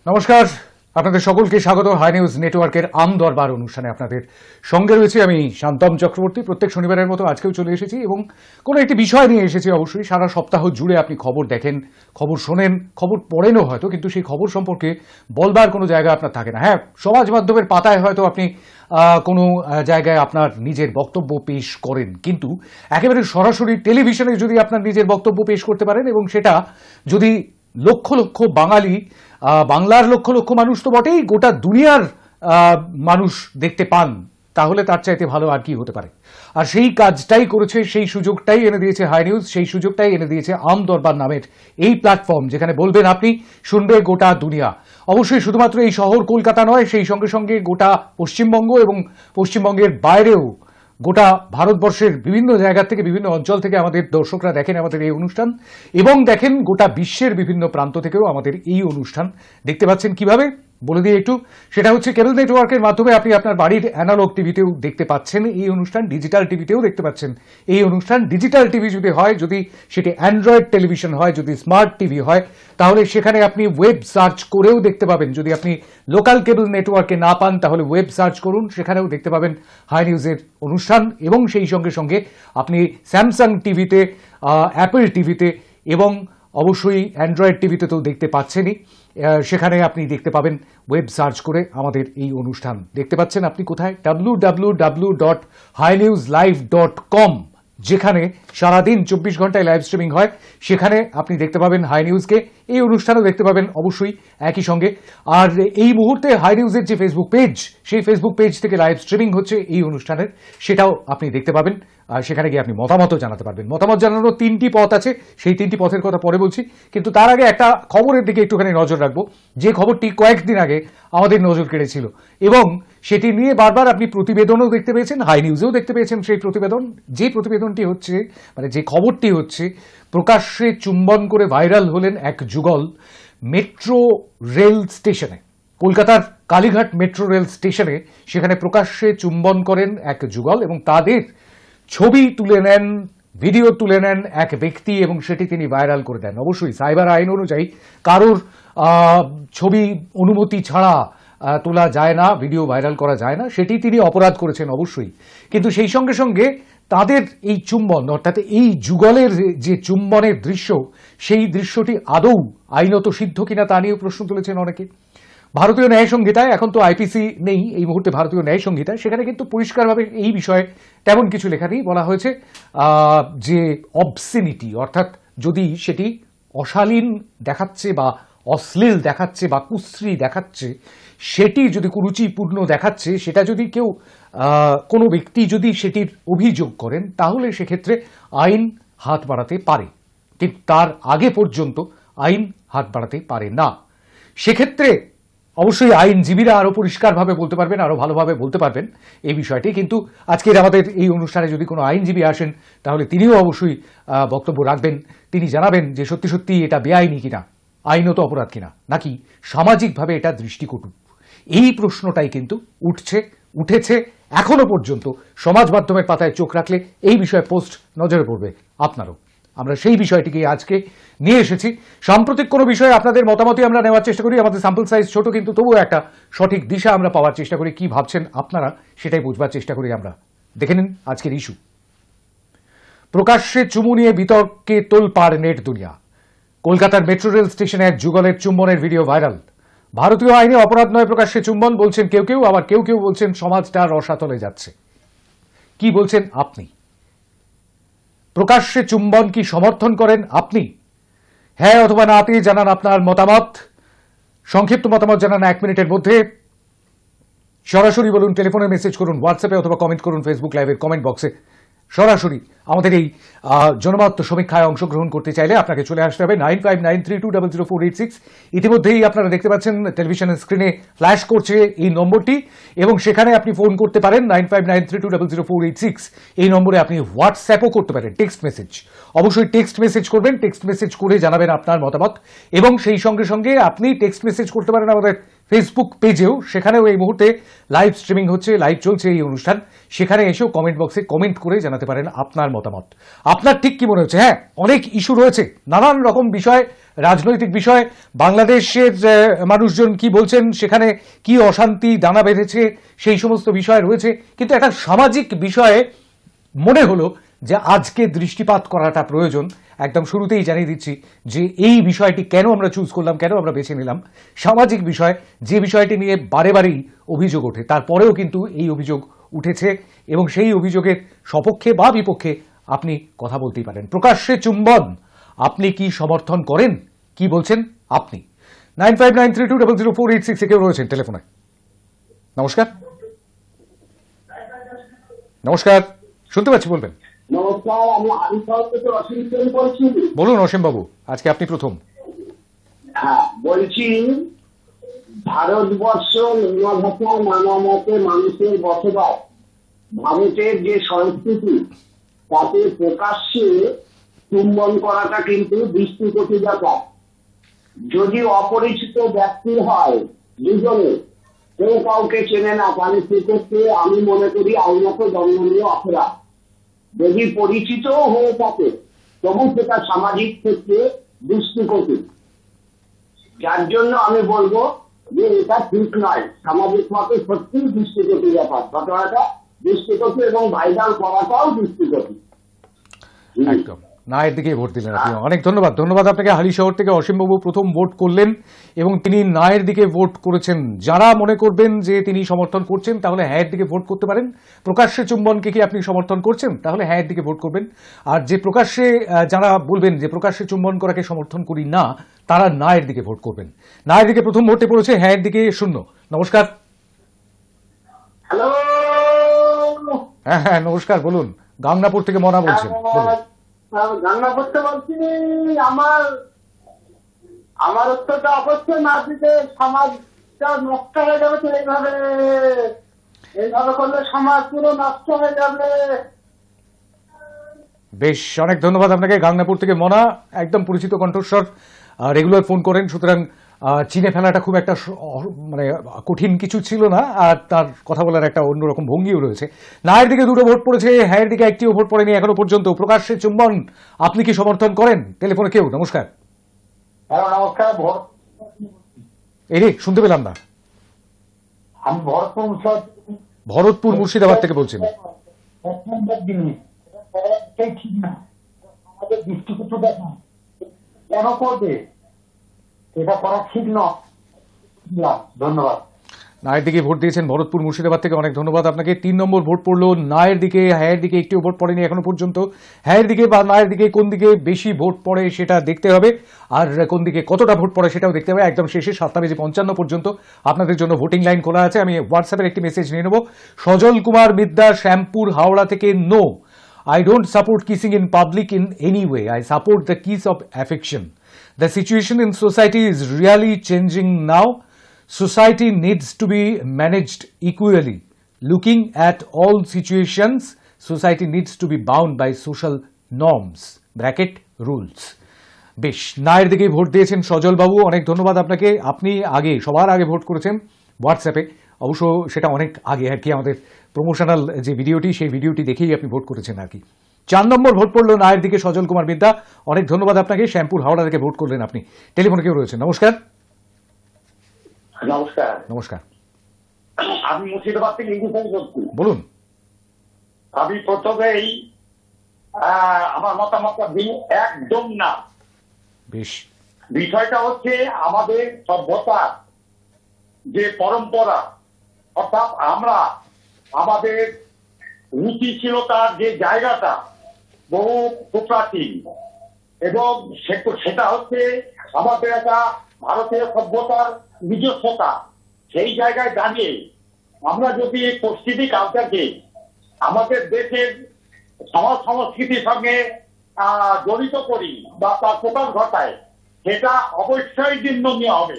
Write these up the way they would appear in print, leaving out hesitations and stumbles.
নমস্কার, আপনাদের সকলকে স্বাগত হাই নিউজ নেটওয়ার্কের আমদরবার অনুষ্ঠানে। আপনাদের সঙ্গে রয়েছে আমি শান্তম চক্রবর্তী। প্রত্যেক শনিবারের মতো আজকেও চলে এসেছি এবং কোনো একটি বিষয় নিয়ে এসেছি। অবশ্যই সারা সপ্তাহ জুড়ে আপনি খবর দেখেন, খবর শোনেন, খবর পড়েনও হয়তো, কিন্তু সেই খবর সম্পর্কে বলবার কোনো জায়গা আপনার থাকে না। হ্যাঁ, সমাজ মাধ্যমের পাতায় হয়তো আপনি কোনো জায়গায় আপনার নিজের বক্তব্য পেশ করেন, কিন্তু একেবারে সরাসরি টেলিভিশনে যদি আপনার নিজের বক্তব্য পেশ করতে পারেন এবং সেটা যদি লক্ষ লক্ষ বাঙালি, বাংলার লক্ষ লক্ষ মানুষ তো বটেই, গোটা দুনিয়ার মানুষ দেখতে পান, তাহলে তার চাইতে ভালো আর কি হতে পারে। আর সেই কাজটাই করেছে, সেই সুযোগটাই এনে দিয়েছে হাই নিউজ, সেই সুযোগটাই এনে দিয়েছে আমদরবার নামের এই প্ল্যাটফর্ম, যেখানে বলবেন আপনি, শুনবে গোটা দুনিয়া। অবশ্যই শুধুমাত্র এই শহর কলকাতা নয়, সেই সঙ্গে সঙ্গে গোটা পশ্চিমবঙ্গ এবং পশ্চিমবঙ্গের বাইরেও গোটা ভারতবর্ষের বিভিন্ন জায়গা থেকে, বিভিন্ন অঞ্চল থেকে আমাদের দর্শকরা দেখেন আমাদের এই অনুষ্ঠান, এবং দেখেন গোটা বিশ্বের বিভিন্ন প্রান্ত থেকেও আমাদের এই অনুষ্ঠান দেখতে পাচ্ছেন। কিভাবে বলে দিয়ে একটু, সেটা হচ্ছে কেবল নেটওয়ার্কের মাধ্যমে আপনি আপনার বাড়ির অ্যানালগ টিভিতেও দেখতে পাচ্ছেন এই অনুষ্ঠান, ডিজিটাল টিভিতেও দেখতে পাচ্ছেন এই অনুষ্ঠান। ডিজিটাল টিভি যদি হয়, যদি সেটি অ্যান্ড্রয়েড টেলিভিশন হয়, যদি স্মার্ট টিভি হয়, তাহলে সেখানে আপনি ওয়েব সার্চ করেও দেখতে পাবেন। যদি আপনি লোকাল কেবল নেটওয়ার্কে না পান, তাহলে ওয়েব সার্চ করুন, সেখানেও দেখতে পাবেন হাই নিউজের অনুষ্ঠান। এবং সেই সঙ্গে সঙ্গে আপনি স্যামসাং টিভিতে, অ্যাপল টিভিতে এবং অবশ্যই অ্যান্ড্রয়েড টিভিতে তো দেখতে পাচ্ছেনই, সেখানে আপনি দেখতে পাবেন ওয়েব সার্চ করে আমাদের এই অনুষ্ঠান দেখতে পাচ্ছেন। আপনি কোথায়? www.hinewslive.com, যেখানে সারাদিন 24 ঘন্টায় লাইভ স্ট্রিমিং হয়, সেখানে আপনি দেখতে পাবেন হাই নিউজকে। এই অনুষ্ঠানও দেখতে পাবেন অবশ্যই একই সঙ্গে। আর এই মুহূর্তে হাই নিউজের যে ফেসবুক পেজ, সেই ফেসবুক পেজ থেকে লাইভ স্ট্রিমিং হচ্ছে এই অনুষ্ঠানের, সেটাও আপনি দেখতে পাবেন। আর সেখানে গিয়ে আপনি মতামতও জানাতে পারবেন। মতামত জানানোর 3টি পথ আছে, সেই 3টি পথের কথা পরে বলছি, কিন্তু তার আগে একটা খবরের দিকে একটুখানি নজর রাখবো, যে খবরটি কয়েকদিন আগে আমাদের নজর কেড়েছিল এবং সেটি নিয়ে বারবার আপনি প্রতিবেদনও দেখতে পেয়েছেন, হাই নিউজেও দেখতে পেয়েছেন সেই প্রতিবেদন। যে প্রতিবেদনটি হচ্ছে, মানে যে খবরটি হচ্ছে, প্রকাশ্যে চুম্বন করে ভাইরাল হলেন এক যুগল মেট্রো রেল স্টেশনে, কলকাতার কালীঘাট মেট্রো রেল স্টেশনে। সেখানে প্রকাশ্যে চুম্বন করেন এক যুগল এবং তাদের ছবি তুলে নেন, ভিডিও তুলে নেন এক ব্যক্তি এবং সেটি তিনি ভাইরাল করে দেন। অবশ্যই সাইবার আইন অনুযায়ী কারোর ছবি অনুমতি ছাড়া তোলা যায় না, ভিডিও ভাইরাল করা যায় না, সেটি তিনি অপরাধ করেছেন অবশ্যই। কিন্তু সেই সঙ্গে সঙ্গে তাদের এই চুম্বন, অর্থাৎ এই যুগলের যে চুম্বনের দৃশ্য, সেই দৃশ্যটি আদৌ আইনত সিদ্ধ কিনা তা নিয়েও প্রশ্ন তুলেছেন অনেকে। ভারতীয় ন্যায় সংহিতায়, এখন তো আইপিসি নেই এই মুহূর্তে, ভারতীয় ন্যায় সংহিতায় সেখানে কিন্তু পরিষ্কারভাবে এই বিষয়ে তেমন কিছু লেখা নেই। বলা হয়েছে যে অবসিনিটি, অর্থাৎ যদি সেটি অশালীন দেখাচ্ছে বা অশ্লীল দেখাচ্ছে বা কুশ্রী দেখাচ্ছে, সেটি যদি কুরুচিপূর্ণ দেখাচ্ছে, সেটা যদি কেউ কোনো ব্যক্তি যদি সেটির অভিযোগ করেন, তাহলে সেক্ষেত্রে আইন হাত বাড়াতে পারে, কিন্তু তার আগে পর্যন্ত আইন হাত বাড়াতে পারে না। সেক্ষেত্রে অবশ্যই আইনজীবীরা আরও পরিষ্কারভাবে বলতে পারবেন, আরও ভালোভাবে বলতে পারবেন এই বিষয়টি। কিন্তু আজকের আমাদের এই অনুষ্ঠানে যদি কোনো আইনজীবী আসেন, তাহলে তিনিও অবশ্যই বক্তব্য রাখবেন। তিনি জানাবেন যে সত্যি সত্যি এটা বেআইনি কিনা, আইনত অপরাধ কিনা, নাকি সামাজিকভাবে এটা দৃষ্টিকটু। এই প্রশ্নটাই কিন্তু উঠেছে এখনো পর্যন্ত। সমাজ মাধ্যমের পাতায় চোখ রাখলে এই বিষয়ে পোস্ট নজরে পড়বে আপনারও। আমরা সেই বিষয়টিকে আজকে নিয়ে এসেছি। সাম্প্রতিক কোনো বিষয়ে আপনাদের মতামতই আমরা নেওয়ার চেষ্টা করি। আমাদের স্যাম্পল সাইজ ছোট, কিন্তু তবুও একটা সঠিক দিশা আমরা পাওয়ার চেষ্টা করি। কি ভাবছেন আপনারা, সেটাই বুঝবার চেষ্টা করি আমরা। দেখে নিন আজকের ইস্যু। প্রকাশ্যে চুমু নিয়ে বিতর্কে তোলপাড় নেট দুনিয়া। কলকাতার মেট্রো রেল স্টেশনে এক যুগলের চুম্বনের ভিডিও ভাইরাল। ভারতীয় আইনে অপরাধ নয় প্রকাশ্যে চুম্বন বলছেন কেউ কেউ, আবার কেউ কেউ বলছেন সমাজটা রসাতলে যাচ্ছে। কি বলছেন আপনি? প্রকাশ্যে চুম্বন কি সমর্থন করেন আপনি? হ্যাঁ অথবা নাতে জানান আপনার মতামত। সংক্ষিপ্ত মতামত জানান 1 মিনিটের মধ্যে। সরাসরি বলুন, টেলিফোনে মেসেজ করুন, হোয়াটসঅ্যাপে অথবা কমেন্ট করুন ফেসবুক লাইভের কমেন্ট বক্সে। সরাসরি আমাদের এই জনমত সমীক্ষায় অংশগ্রহণ করতে চাইলে আপনাকে চলে আসতে হবে 9593200486। ইতিমধ্যেই আপনারা দেখতে পাচ্ছেন টেলিভিশনের স্ক্রিনে ফ্ল্যাশ করছে এই নম্বরটি, এবং সেখানে আপনি ফোন করতে পারেন 9593200486। এই নম্বরে আপনি হোয়াটসঅ্যাপও করতে পারেন, টেক্সট মেসেজ। অবশ্যই টেক্সট মেসেজ করবেন, টেক্সট মেসেজ করে জানাবেন আপনার মতামত, এবং সেই সঙ্গে সঙ্গে আপনি টেক্সট মেসেজ করতে পারেন আমাদের ফেসবুক পেজেও, সেখানেও এই মুহূর্তে লাইভ স্ট্রিমিং হচ্ছে, লাইভ চলছে এই অনুষ্ঠান। সেখানে এসেও কমেন্ট বক্সে কমেন্ট করে জানাতে পারেন আপনার মতামত। আপনার ঠিক কি মনে হচ্ছে? হ্যাঁ, অনেক ইস্যু রয়েছে, নানান রকম বিষয়, রাজনৈতিক বিষয়, বাংলাদেশের মানুষজন কি বলছেন, সেখানে কি অশান্তি দানা বেঁধেছে, সেই সমস্ত বিষয় রয়েছে। কিন্তু একটা সামাজিক বিষয়ে মনে হলো যে আজকে দৃষ্টিপাত করাটা প্রয়োজন। একদম শুরুতেই জানিয়ে দিচ্ছি যে এই বিষয়টি কেন আমরা চুজ করলাম, কেন আমরা বেছে নিলাম। সামাজিক বিষয়, যে বিষয়টি নিয়ে বারে বারেই অভিযোগ ওঠে, তারপরেও কিন্তু এই অভিযোগ উঠেছে এবং সেই অভিযোগের সপক্ষে বা বিপক্ষে আপনি কথা বলতেই পারেন। প্রকাশ্যে চুম্বন আপনি কি সমর্থন করেন? কি বলছেন আপনি? 9593200486 কেউ রয়েছেন টেলিফোনে। নমস্কার, নমস্কার, শুনতে পাচ্ছি, বলবেন। নমস্কার, আমি আরিফাল থেকে অসীম সেন বলছি। বলুন অসীম বাবু, আজকে আপনি প্রথম। হ্যাঁ, বলছি ভারতবর্ষ নানা ভাষা নানা মতে মানুষের বসবাস, ভারতের যে সংস্কৃতি, তাতে প্রকাশ্যে চুম্বন করাটা কিন্তু দৃষ্টিকটু ব্যাপার। যদি অপরিচিত ব্যক্তির হয়, দুজনে কেউ কাউকে চেনে না, তাহলে সেক্ষেত্রে আমি মনে করি আইনত দণ্ডনীয় অপরাধ। যদি পরিচিত হয়ে থাকে তবু সেটা সামাজিক ক্ষেত্রে দৃষ্টিকটু। যার জন্য আমি বলবো যে এটা ঠিক নয়, সামাজিক মতে সত্যিই দৃষ্টিকটু ব্যাপার, ঘটনাটা দৃষ্টিকটু এবং ভাইরাল করাটাও দৃষ্টিকটু। একদম নায়ের দিকে ভোট দিলেন আপনি, অনেক ধন্যবাদ। ধন্যবাদ আপনাকে। হালিশহর থেকে অসীমবাবু প্রথম ভোট করলেন এবং তিনি নায়ের দিকে ভোট করেছেন। যারা মনে করবেন যে তিনি সমর্থন করছেন, তাহলে হ্যাঁয়ের দিকে ভোট করতে পারেন। প্রকাশ্যে চুম্বনকে কি আপনি সমর্থন করছেন, তাহলে হ্যাঁয়ের দিকে ভোট করবেন। আর যে প্রকাশ্যে যারা বলবেন যে প্রকাশ্যে চুম্বন করাকে সমর্থন করি না, তারা নায়ের দিকে ভোট করবেন। নায়ের দিকে প্রথম ভোটে পড়েছে, হ্যাঁয়ের দিকে শূন্য। নমস্কার। হ্যালো। হ্যাঁ হ্যাঁ, নমস্কার, বলুন। গাংনাপুর থেকে মনা বলছেন, বলুন। রান্না করতে বলছি। আমার আমার উত্তরটা অবশ্যই না দিতে সমাজটা নষ্ট হয়ে যাবে। তো এইভাবে এইভাবে করলে সমাজ পুরো নষ্ট হয়ে যাবে। বেশ, অনেক ধন্যবাদ আপনাকে। গাংনাপুর থেকে মনা, একদম পরিচিত কণ্ঠস্বর, রেগুলার ফোন করেন, সুতরাং চিনে ফেলাটা খুব একটা মানে কঠিন কিছু ছিল না। আর তার কথা বলার একটা অন্যরকম ভঙ্গিও রয়েছে। নায়ের দিকে দুটো ভোট পড়েছে, হ্যাঁয়ের দিকে একটিও ভোট পড়েনি এখনো পর্যন্ত। প্রকাশ্যে চুম্বন আপনি কি সমর্থন করেন? টেলিফোনে কেউ। নমস্কার। হ্যালো, নমস্কার। এই রে, শুনতে পেলাম না। আমি ভরতপুর মুর্শিদাবাদ থেকে বলছেন। ঠিক না, আমাদের দৃষ্টিকটু দেখা কেন করবে, এটা করা ঠিক নয়। ধন্যবাদ। নায়ের দিকে ভোট দিয়েছেন ভরতপুর মুর্শিদাবাদ থেকে, অনেক ধন্যবাদ আপনাকে। 3 নম্বর ভোট পড়লো নায়ের দিকে, হ্যাঁয়ের দিকে একটিও ভোট পড়েনি এখনো পর্যন্ত। হ্যাঁয়ের দিকে বা নায়ের দিকে কোন দিকে বেশি ভোট পড়ে সেটা দেখতে হবে, আর কোন দিকে কতটা ভোট পড়ে সেটাও দেখতে হবে। একদম শেষে 7:55 পর্যন্ত আপনাদের জন্য ভোটিং লাইন খোলা আছে। আমি হোয়াটসঅ্যাপের একটি মেসেজ নিয়ে নেব। সজল কুমার মিদ্দা, শ্যামপুর, হাওড়া থেকে। No, I don't support kissing in public in any way. I support the kiss of affection. The situation in society is really changing now. Society needs to be managed equally. Looking at all situations, society needs to be bound by social norms, bracket rules. বেশ, নায়ের দিকে vote দিয়েছেন সজল বাবু, অনেক ধন্যবাদ আপনাকে। আপনি আগে, সবার আগে ভোট করেছেন হোয়াটসঅ্যাপে, অবশ্য সেটা অনেক আগে আর কি, আমাদের প্রমোশনাল যে ভিডিওটি, সেই ভিডিওটি দেখেই আপনি ভোট করেছেন আর কি। 4 নম্বর ভোট পড়লো নায়ের দিকে, সজল কুমার বিদ্যা, অনেক ধন্যবাদ আপনাকে। শ্যামপুর, হাওড়া থেকে ভোট করলেন আপনি। টেলিফোনে কেউ রয়েছেন। নমস্কার। নমস্কার। নমস্কার, আমি মুর্শিদাবাদ থেকে বলছি। বলুন। আমি প্রথমেই আমার মতামত দিই, একদম না। বেশ, বিষয়টা হচ্ছে আমাদের সভ্যতা, যে পরম্পরা, অর্থাৎ আমরা আমাদের রুচিশীলতার যে জায়গাটা বহু প্রাচীন, এবং সেটা হচ্ছে আমাদের একটা ভারতীয় সভ্যতার নিজস্বতা। সেই জায়গায় দাঁড়িয়ে আমরা যদি পশ্চিমী কালচারকে আমাদের দেশের সমাজ সংস্কৃতির সঙ্গে জড়িত করি বা তার প্রকাশ ঘটায়, সেটা অবশ্যই নিন্দনীয় হবে।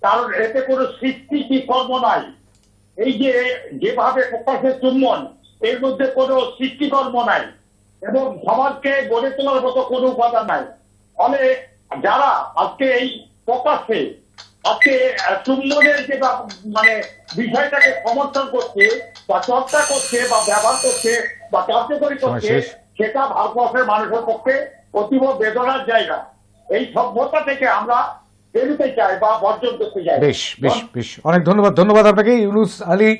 কারণ এতে কোনো সৃষ্টি কি কর্ম নাই। এই যে যেভাবে প্রকাশের চুম্বন, এর মধ্যে কোনো সৃষ্টিকর্ম নাই এবং সমাজকে গড়ে তোলার মতো কোনো উপাদান নাই। ফলে যারা আজকে এই প্রকাশ্যে আজকে চুম্বনের যে মানে বিষয়টাকে সমর্থন করছে বা চর্চা করছে বা ব্যবহার করছে বা কার্যকরী করছে, সেটা ভারতবর্ষের মানুষের পক্ষে অতীব বেদনার জায়গা। এই সভ্যতা থেকে আমরা বেরোতে চাই বা বর্জন করতে চাই। বেশ বেশ বেশ, অনেক ধন্যবাদ আপনাকে। ইউনুস আলী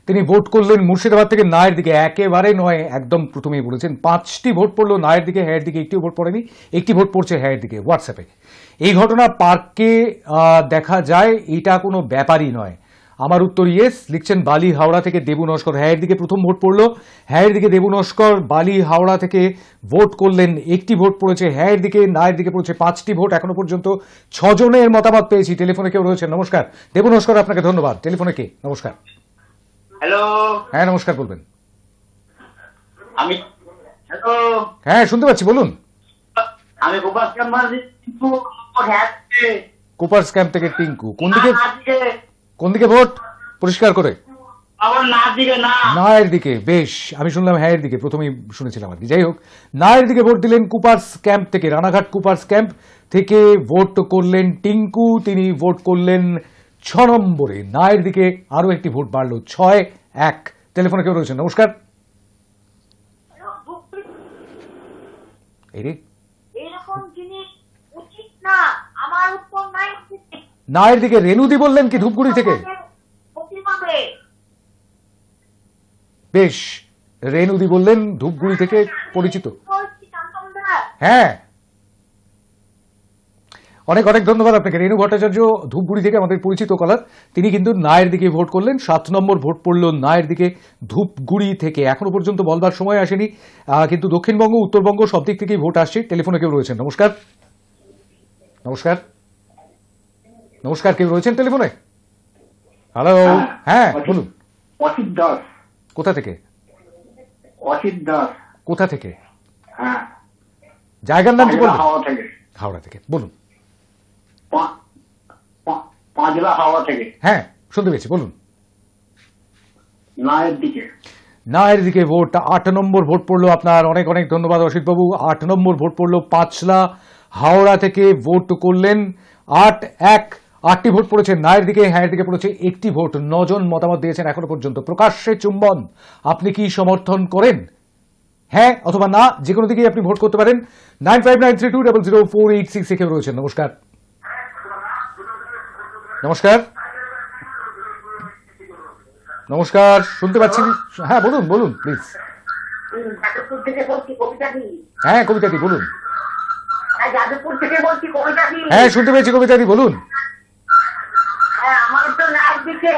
তিনি ভোট করলেন মুর্শিদাবাদ থেকে নায়ের দিকে, একেবারে নয়, একদম প্রথমেই বলেছেন 5টি ভোট পড়লো নায়ের দিকে, হ্যাঁ দিকে একটিও ভোট পড়েনি, একটি ভোট পড়ছে হ্যাঁ দিকে। হোয়াটসঅ্যাপে এই ঘটনা পার্কে দেখা যায়, এটা কোনো ব্যাপারই নয়। আমার উত্তর ইয়েস, লিখছেন বালি হাওড়া থেকে দেবু নস্কর। হ্যাঁ দিকে প্রথম ভোট পড়লো, হ্যাঁ দিকে দেবু নস্কর বালি হাওড়া থেকে ভোট করলেন, একটি ভোট পড়েছে হ্যাঁ দিকে, নায়ের দিকে পড়েছে 5টি ভোট। এখনো পর্যন্ত 6 জনের মতামত পেয়েছি। টেলিফোনে কেউ রয়েছেন? নমস্কার দেবু নস্কর, আপনাকে ধন্যবাদ। টেলিফোনে কে? নমস্কার। হ্যালো, হ্যাঁ নমস্কার, বলবেন। আমি হ্যালো, হ্যাঁ শুনতে পাচ্ছি, বলুন। আমি গোপাল কামাল কিন্তু কুপার্স ক্যাম্প থেকে টিঙ্কু। কোন দিকে ভোট? পরিষ্কার করে। আবার না দিকে না, নায়ের দিকে। বেশ, আমি শুনলাম হ্যাঁ এর দিকে, প্রথমেই শুনেছিলাম আর কি। যাই হোক, নায়ের দিকে ভোট দিলেন কুপার্স ক্যাম্প থেকে, রানাঘাট কুপার্স ক্যাম্প থেকে ভোট করলেন টিঙ্কু, তিনি ভোট করলেন 6 নম্বরে। নায়ের দিকে আরো একটি ভোট বাড়লো, 6-1। টেলিফোনে কেউ রয়েছেন? নমস্কার। এরকম জিনিস উচিত না। আমার উত্তর নাই। নায়ের দিকে রেনুদি বললেন কি ধূপগুড়ি থেকে? প্রতিভাবে বেশ, রেনুদি বললেন ধূপগুড়ি থেকে পরিচিত। বলছি কান্তমদা। হ্যাঁ, অনেক ধন্যবাদ আপনাকে। রেণু ভট্টাচার্য ধূপগুড়ি থেকে, আমাদের পরিচিত কলার, তিনি কিন্তু নায়ের দিকে ভোট করলেন। 7 নম্বর ভোট পড়ল নায়ের দিকে ধূপগুড়ি থেকে। এখনো পর্যন্ত বলবার সময় আসেনি, কিন্তু দক্ষিণবঙ্গ উত্তরবঙ্গ সব দিক থেকেই ভোট আসছে। টেলিফোনে কেউ রয়েছেন? নমস্কার। নমস্কার নমস্কার, কেউ রয়েছেন টেলিফোনে? হ্যালো, হ্যাঁ বলুন। অসিত দাস। কোথা থেকে? অসিত দাস। কোথা থেকে? হ্যাঁ, জায়গার নাম কি বলুন? হাওড়া থেকে। হাওড়া থেকে, বলুন। পাঁচলা হাওড়া থেকে। হ্যাঁ শুনতে পেয়েছি, বলুন। নায়ের দিকে। নায়ের দিকে ভোট 8 নম্বর ভোট পড়লো আপনার। অনেক ধন্যবাদ অসিত বাবু। 8 নম্বর ভোট পড়লো পাঁচলা হাওড়া থেকে, ভোট করলেন 8-1। 8টি ভোট পড়েছে নায়ের দিকে, হ্যাঁ দিকে পড়েছে একটি ভোট। 9 জন মতামত দিয়েছেন এখনো পর্যন্ত। প্রকাশ্যে চুম্বন, আপনি কি সমর্থন করেন? হ্যাঁ অথবা না, যে কোনো দিকেই আপনি ভোট করতে পারেন। 9593200486 কেউ রয়েছেন? নমস্কার। নমস্কার নমস্কার, শুনতে পাচ্ছি। হ্যাঁ বলুন প্লিজ। যাদবপুর থেকে বলছি, কবিতাদি। হ্যাঁ কবিতাদি বলুন। যাদবপুর থেকে বলছি, কবিতাদি। হ্যাঁ শুনতে পেয়েছি কবিতাদি, বলুন। আমার তো নায়ের দিকে।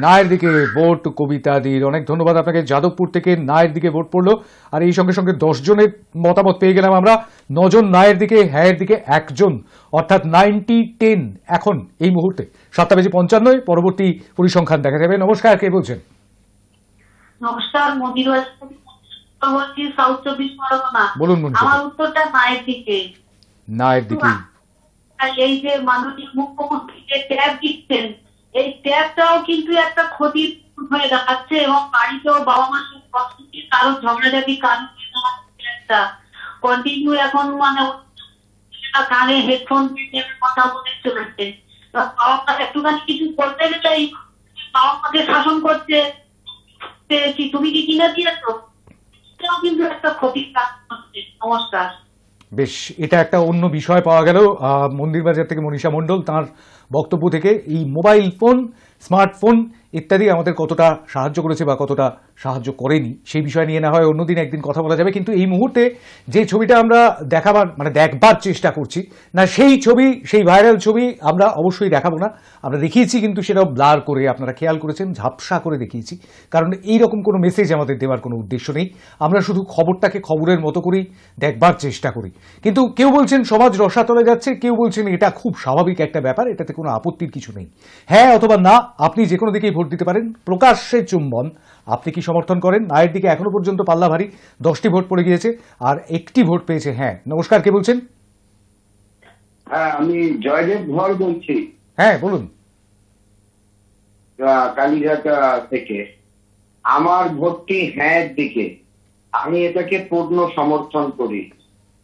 নায়ের দিকে ভোট কবিতাদির। অনেক ধন্যবাদ আপনাকে। যাদবপুর থেকে নায়ের দিকে ভোট পড়লো, আর এই সঙ্গে সঙ্গে 10 জনের মতামত পেয়ে গেলাম আমরা। 9 জন নায়ের দিকে, হ্যাঁ দিকে 1 জন, অর্থাৎ 90-10 এখন এই মুহূর্তে। 7:55, পরবর্তী পরিসংখ্যান দেখা যাবে। নমস্কার, কে বলছেন? নমস্কার, মন্দির বলছি, সাউথ 24 পরগনা। বলুন মনীষা। আমার উত্তরটা নায়ের দিকে। নায়ের দিকে। এই যে মাননীয় মুখ্যমন্ত্রী যে ট্যাব দিচ্ছেন, এই ট্যাবটাও কিন্তু একটা ক্ষতি হয়ে দাঁড়াচ্ছে, এবং বাড়িতেও বাবা মার সঙ্গে প্রস্তুতি, কারো ঝগড়াঝাটি, কারো একটা কন্টিনিউ এখন মানে কানে হেডফোন দিয়ে কথা বলে চলেছে। বাবা মা একটুখানি কিছু বলতে গেলেই বাবা মাকে শাসন করছে, তুমি কি কিনে দিয়েছো, এটাও কিন্তু একটা ক্ষতির কাজ করছে। নমস্কার। বেশ, এটা একটা অন্য বিষয় পাওয়া গেল মন্দির বাজার থেকে মনীষা মণ্ডল, তার বক্তব্য থেকে। এই মোবাইল ফোন, স্মার্টফোন ইত্যাদি আমাদের কতটা সাহায্য করেছে বা কতটা সাহায্য করেনি, সেই বিষয় নিয়ে না হয় অন্যদিন একদিন কথা বলা যাবে। কিন্তু এই মুহূর্তে যে ছবিটা আমরা দেখবার চেষ্টা করছি না, সেই ছবি, সেই ভাইরাল ছবি আমরা অবশ্যই দেখাবো না। আমরা দেখিয়েছি, কিন্তু সেটাও ব্লার করে, আপনারা খেয়াল করেছেন, ঝাপসা করে দেখিয়েছি। কারণ এইরকম কোনো মেসেজ আমাদের দেওয়ার কোনো উদ্দেশ্য নেই। আমরা শুধু খবরটাকে খবরের মতো করেই দেখবার চেষ্টা করি। কিন্তু কেউ বলছেন সমাজ রসাতলে যাচ্ছে, কেউ বলছেন এটা খুব স্বাভাবিক একটা ব্যাপার, এটাতে কোনো আপত্তির কিছু নেই। হ্যাঁ অথবা না, আপনি যে কোনো দিকেই ভোট দিতে পারেন। প্রকাশ্যে চুম্বন, আপনি কি সমর্থন করেন? নায়ের দিকে এখনো পর্যন্ত পাল্লা ভারী, 10টি ভোট পড়ে গিয়েছে, আর একটি ভোট পেয়েছে হ্যাঁ। নমস্কার, কে বলছেন? হ্যাঁ, আমি জয়দেব ধর বলছি। হ্যাঁ বলুন। কালীঘাট থেকে। আমার ভোটটি হ্যাঁ দিকে। আমি এটাকে পূর্ণ সমর্থন করি।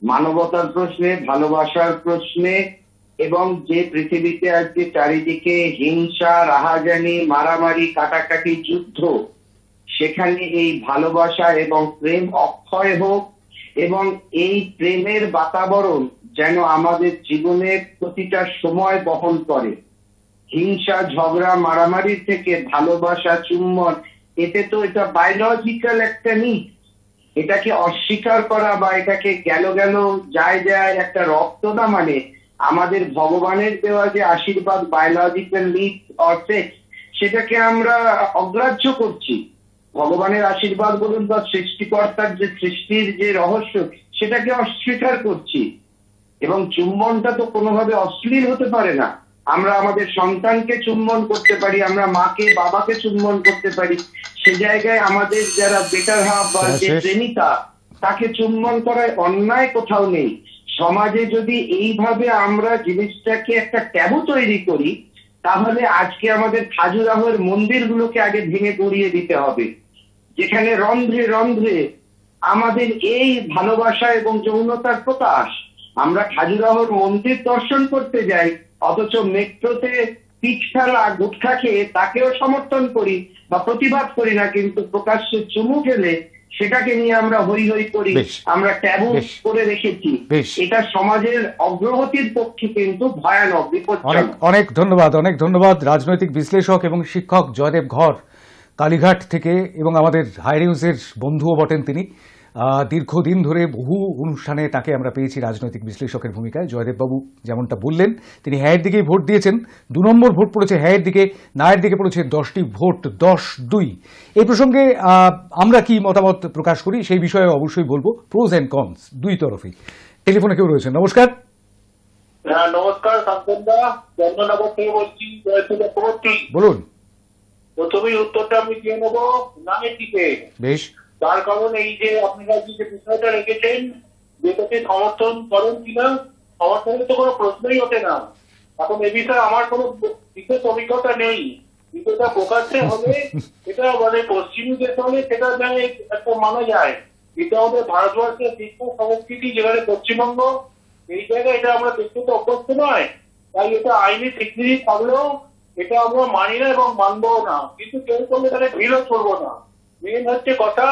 মানবতার প্রশ্নে, ভালোবাসার প্রশ্নে এবং যে পৃথিবীতে আজকে চারিদিকে হিংসা, রাহাজানি, মারামারি, কাটাকাটি, যুদ্ধ, সেখানে এই ভালোবাসা এবং প্রেম অক্ষয় হোক এবং এই প্রেমের বাতাবরণ যেন আমাদের জীবনের প্রতিটা সময় বহন করে। হিংসা, ঝগড়া, মারামারির থেকে ভালোবাসা, চুম্বন, এটা বায়োলজিক্যাল একটা নিড। এটাকে অস্বীকার করা বা এটাকে গেল যায় একটা রক্ত না, মানে আমাদের ভগবানের দেওয়া যে আশীর্বাদ, বায়োলজিক্যাল নিড অর্থে সেটাকে আমরা অগ্রাহ্য করছি। ভগবানের আশীর্বাদ বলুন বা সৃষ্টিকর্তার যে সৃষ্টির যে রহস্য, সেটাকে অস্বীকার করছি। এবং চুম্বনটা তো কোনোভাবে অশ্লীল হতে পারে না। আমরা আমাদের সন্তানকে চুম্বন করতে পারি, আমরা মাকে বাবাকে চুম্বন করতে পারি। সে জায়গায় আমাদের যারা বেটার হাফ বা যে প্রেমিকা, তাকে চুম্বন করায় অন্যায় কোথাও নেই। সমাজে যদি এইভাবে আমরা জিনিসটাকে একটা ট্যাবু তৈরি করি, তাহলে আজকে আমাদের খাজুরাহোর মন্দিরগুলোকে আগে ভেঙে গুড়িয়ে দিতে হবে, যেখানে রন্ধ্রে রন্ধ্রে আমাদের এই ভালোবাসা এবং যৌনতার প্রকাশ। আমরা খাজুরাহোর মন্দির দর্শন করতে যাই, অথচ মেট্রোতে পিচ খেলা, গুটখা খেয়ে তাকেও সমর্থন করি বা প্রতিবাদ করি না, কিন্তু প্রকাশ্যে চুমু খেলে সেটাকে নিয়ে আমরা হই হই করি, আমরা ট্যাবু করে রেখেছি। এটা সমাজের অগ্রগতির পক্ষে কিন্তু ভয়ানক, বিপজ্জনক। অনেক ধন্যবাদ রাজনৈতিক বিশ্লেষক এবং শিক্ষক জয়দেব ঘর, কালীঘাট থেকে, এবং আমাদের হাই নিউজের বন্ধুও বটেন তিনি। দীর্ঘদিন ধরে বহু অনুষ্ঠানে তাকে আমরা পেয়েছি রাজনৈতিক বিশ্লেষকের ভূমিকায়। জয়দেববাবু যেমনটা বললেন, তিনি হ্যাঁয়ের দিকেই ভোট দিয়েছেন। 2 নম্বর ভোট পড়েছে হ্যাঁয়ের দিকে, নায়ের দিকে পড়েছে 10টি ভোট, 10-2। এই প্রসঙ্গে আমরা কি মতামত প্রকাশ করি সেই বিষয়ে অবশ্যই বলবো, প্রোজ অ্যান্ড কনস দুই তরফেই। টেলিফোনে কেউ রয়েছেন, নমস্কার। হ্যাঁ নমস্কার, শান্তনদা, চন্দ্রনগর থেকে বলছি। বলুন। প্রথমেই উত্তরটা আমি দিয়ে নেবো নামের দিকে। বেশ। তার কারণ এই যে আপনারা যে বিষয়টা রেখেছেন, যেটাকে সমর্থন করেন কিনা, সমর্থনের তো কোনো প্রশ্নই ওঠে না। এখন এ বিষয়ে আমার কোনো বিশেষ অভিজ্ঞতা নেই, কিন্তু এটা প্রকাশ্যে হলে এটা মানে পশ্চিমী দেশ হলে সেটা একটা মানা যায়। এটা আমাদের ভারতবর্ষের শিক্ষা সংস্কৃতি, যেখানে পশ্চিমবঙ্গ, এই জায়গায় এটা আমরা দেখতে তো অভ্যস্ত নয়। তাই এটা আইনি স্বীকৃতি থাকলেও এটা আমরা মানি না এবং মানবো না, কিন্তু কেউ করলে তাহলে ভিড়ও করবো না। মেন হচ্ছে কথা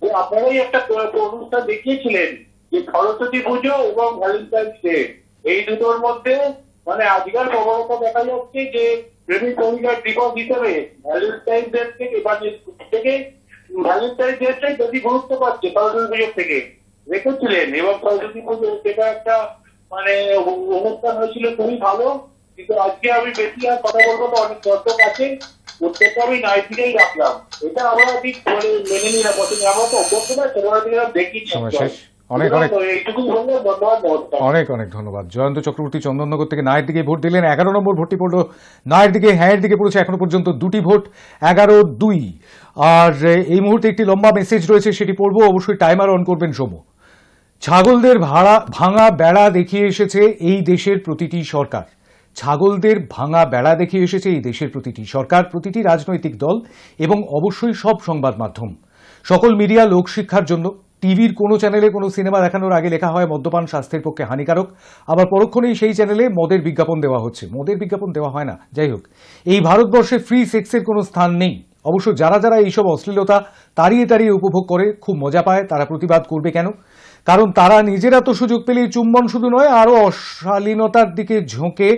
যে আপনারাই একটা অনুষ্ঠান দেখিয়েছিলেন যে সরস্বতী পুজো এবং ভ্যালেন্টাইন্স ডে, এই দুটোর মধ্যে মানে আজকাল প্রবণতা দেখা যাচ্ছে যে প্রেমিক প্রেমিকার দিবস হিসেবে ভ্যালেন্টাইন্স ডে থেকে ভ্যালেন্টাইন্স ডেটাই বেশি গুরুত্ব পাচ্ছে সরস্বতী পুজোর থেকে রেখেছিলেন। এবং সরস্বতী পুজো সেটা একটা মানে অনুষ্ঠান হয়েছিল, খুবই ভালো। কিন্তু আজকে আমি বেশি আর কথা বলবো তো, অনেক দর্শক আছে, প্রত্যেকটা আমি নাই দিকেই রাখলাম। এটা আমরা ঠিক মেনে নিলাম, আমরা তো অভ্যস্ত না, ছোটবেলা থেকে দেখি। অনেক ধন্যবাদ। জয়ন্ত চক্রবর্তী চন্দননগর থেকে নায়ের দিকে ভোট দিলেন। 11 নম্বর ভোটটি পড়লো নায়ের দিকে, হ্যাঁয়ের দিকে পড়েছে এখনো পর্যন্ত 2টি ভোট, 11-2। আর এই মুহূর্তে একটি লম্বা মেসেজ রয়েছে, সেটি পড়বো, অবশ্যই টাইমার অন করবেন সোম। ছাগলদের ভাঙা বেড়া দেখিয়ে এসেছে এই দেশের প্রতিটি সরকার। ছাগলদের ভাঙা বেড়া দেখিয়ে এসেছে এই দেশের প্রতিটি সরকার, প্রতিটি রাজনৈতিক দল এবং অবশ্যই সব সংবাদ মাধ্যম, সকল মিডিয়া লোকশিক্ষার জন্য। টিভির কোনো চ্যানেলে কোনো সিনেমা দেখানোর আগে লেখা হয় মদ্যপান স্বাস্থ্যের পক্ষে হানিকারক, আবার পরক্ষণেই সেই চ্যানেলে মদের বিজ্ঞাপন দেওয়া হচ্ছে। মদের বিজ্ঞাপন দেওয়া হয় না, যাই হোক। এই ভারতবর্ষে ফ্রি সেক্সের কোনো স্থান নেই। অবশ্য যারা যারা এইসব অশ্লীলতা তাড়িয়ে উপভোগ করে, খুব মজা পায়, তারা প্রতিবাদ করবে কেন? কারণ তারা নিজেরা তো সুযোগ পেলেই চুম্বন শুধু নয়, আরও অশালীনতার দিকে ঝোঁকে।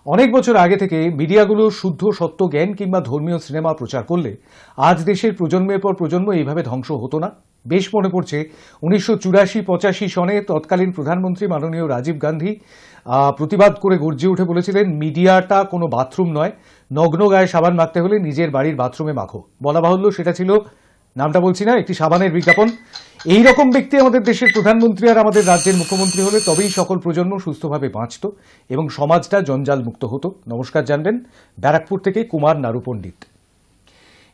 অনেক বছর আগে থেকে মিডিয়াগুলো শুদ্ধ সত্য জ্ঞান কিংবা ধর্মীয় সিনেমা প্রচার করলে আজ দেশের প্রজন্মের পর প্রজন্ম এইভাবে ধ্বংস হতো না। বেশ মনে পড়ছে 1984-85 সনে তৎকালীন প্রধানমন্ত্রী মাননীয় রাজীব গান্ধী প্রতিবাদ করে গর্জে উঠে বলেছিলেন, মিডিয়াটা কোনো বাথরুম নয়, নগ্ন গায়ে সাবান মাখতে হলে নিজের বাড়ির বাথরুমে মাখো। বলা বাহুল্য, সেটা ছিল, নামটা বলছি না, একটি সাবানের বিজ্ঞাপন। এই রকম ব্যক্তি আমাদের দেশের প্রধানমন্ত্রী আর আমাদের রাজ্যের মুখ্যমন্ত্রী হলে তবেই সকল প্রজন্ম সুস্থভাবে বাঁচত এবং সমাজটা জঞ্জাল মুক্ত হতো। নমস্কার জানবেন ব্যারাকপুর থেকে কুমার নারু পণ্ডিত।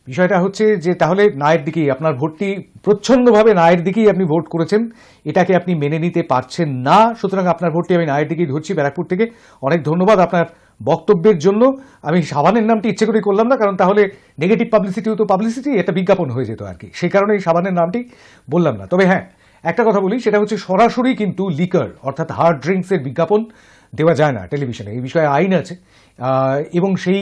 বিষয়টা হচ্ছে যে তাহলে নায়ের দিকেই আপনার ভোটটি, প্রচ্ছন্নভাবে নায়ের দিকেই আপনি ভোট করেছেন, এটাকে আপনি মেনে নিতে পারছেন না। সুতরাং আপনার ভোটটি আমি নায়ের দিকেই ধরছি ব্যারাকপুর থেকে। অনেক ধন্যবাদ আপনার বক্তব্যের জন্য। আমি সাবানের নামটি ইচ্ছে করে করলাম না, কারণ তাহলে নেগেটিভ পাবলিসিটিও তো পাবলিসিটি, এটা বিজ্ঞাপন হয়ে যেত আর কি, সেই কারণে এই সাবানের নামটি বললাম না। তবে হ্যাঁ, একটা কথা বলি, সেটা হচ্ছে সরাসরি কিন্তু লিকার অর্থাৎ হার্ড ড্রিঙ্কসের বিজ্ঞাপন দেওয়া যায় না টেলিভিশনে, এই বিষয়ে আইন আছে এবং সেই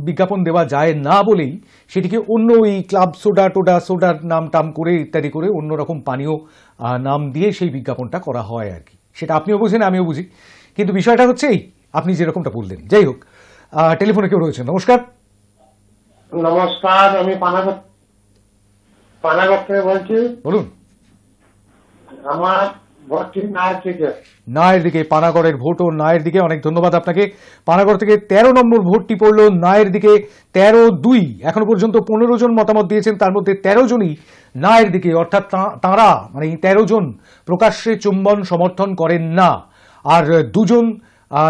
বিজ্ঞাপন দেওয়া যায় না বলেই সেটিকে অন্য ওই ক্লাব সোডার নাম টাম করে ইত্যাদি করে অন্যরকম পানীয় নাম দিয়ে সেই বিজ্ঞাপনটা করা হয় আর কি। সেটা আপনিও বুঝেন, আমিও বুঝি, কিন্তু বিষয়টা হচ্ছে এই আপনি যেরকমটা বললেন। যাই হোক, টেলিফোনে কেউ রয়েছেন। নমস্কার। নমস্কার, আমি পানাগড় থেকে বলছি। বলুন। আমার ভোট ঠিক নায়ের দিকে, পানাগড়ের ভোট ও নায়ের দিকে। অনেক ধন্যবাদ আপনাকে। পানাগড় থেকে 13 নম্বর ভোটটি পড়ল নায়ের দিকে, 13-2। এখনো পর্যন্ত 15 জন মতামত দিয়েছেন, তার মধ্যে 13 জনই নায়ের দিকে, অর্থাৎ তাঁরা মানে 13 জন প্রকাশ্যে চুম্বন সমর্থন করেন না, আর 2 জন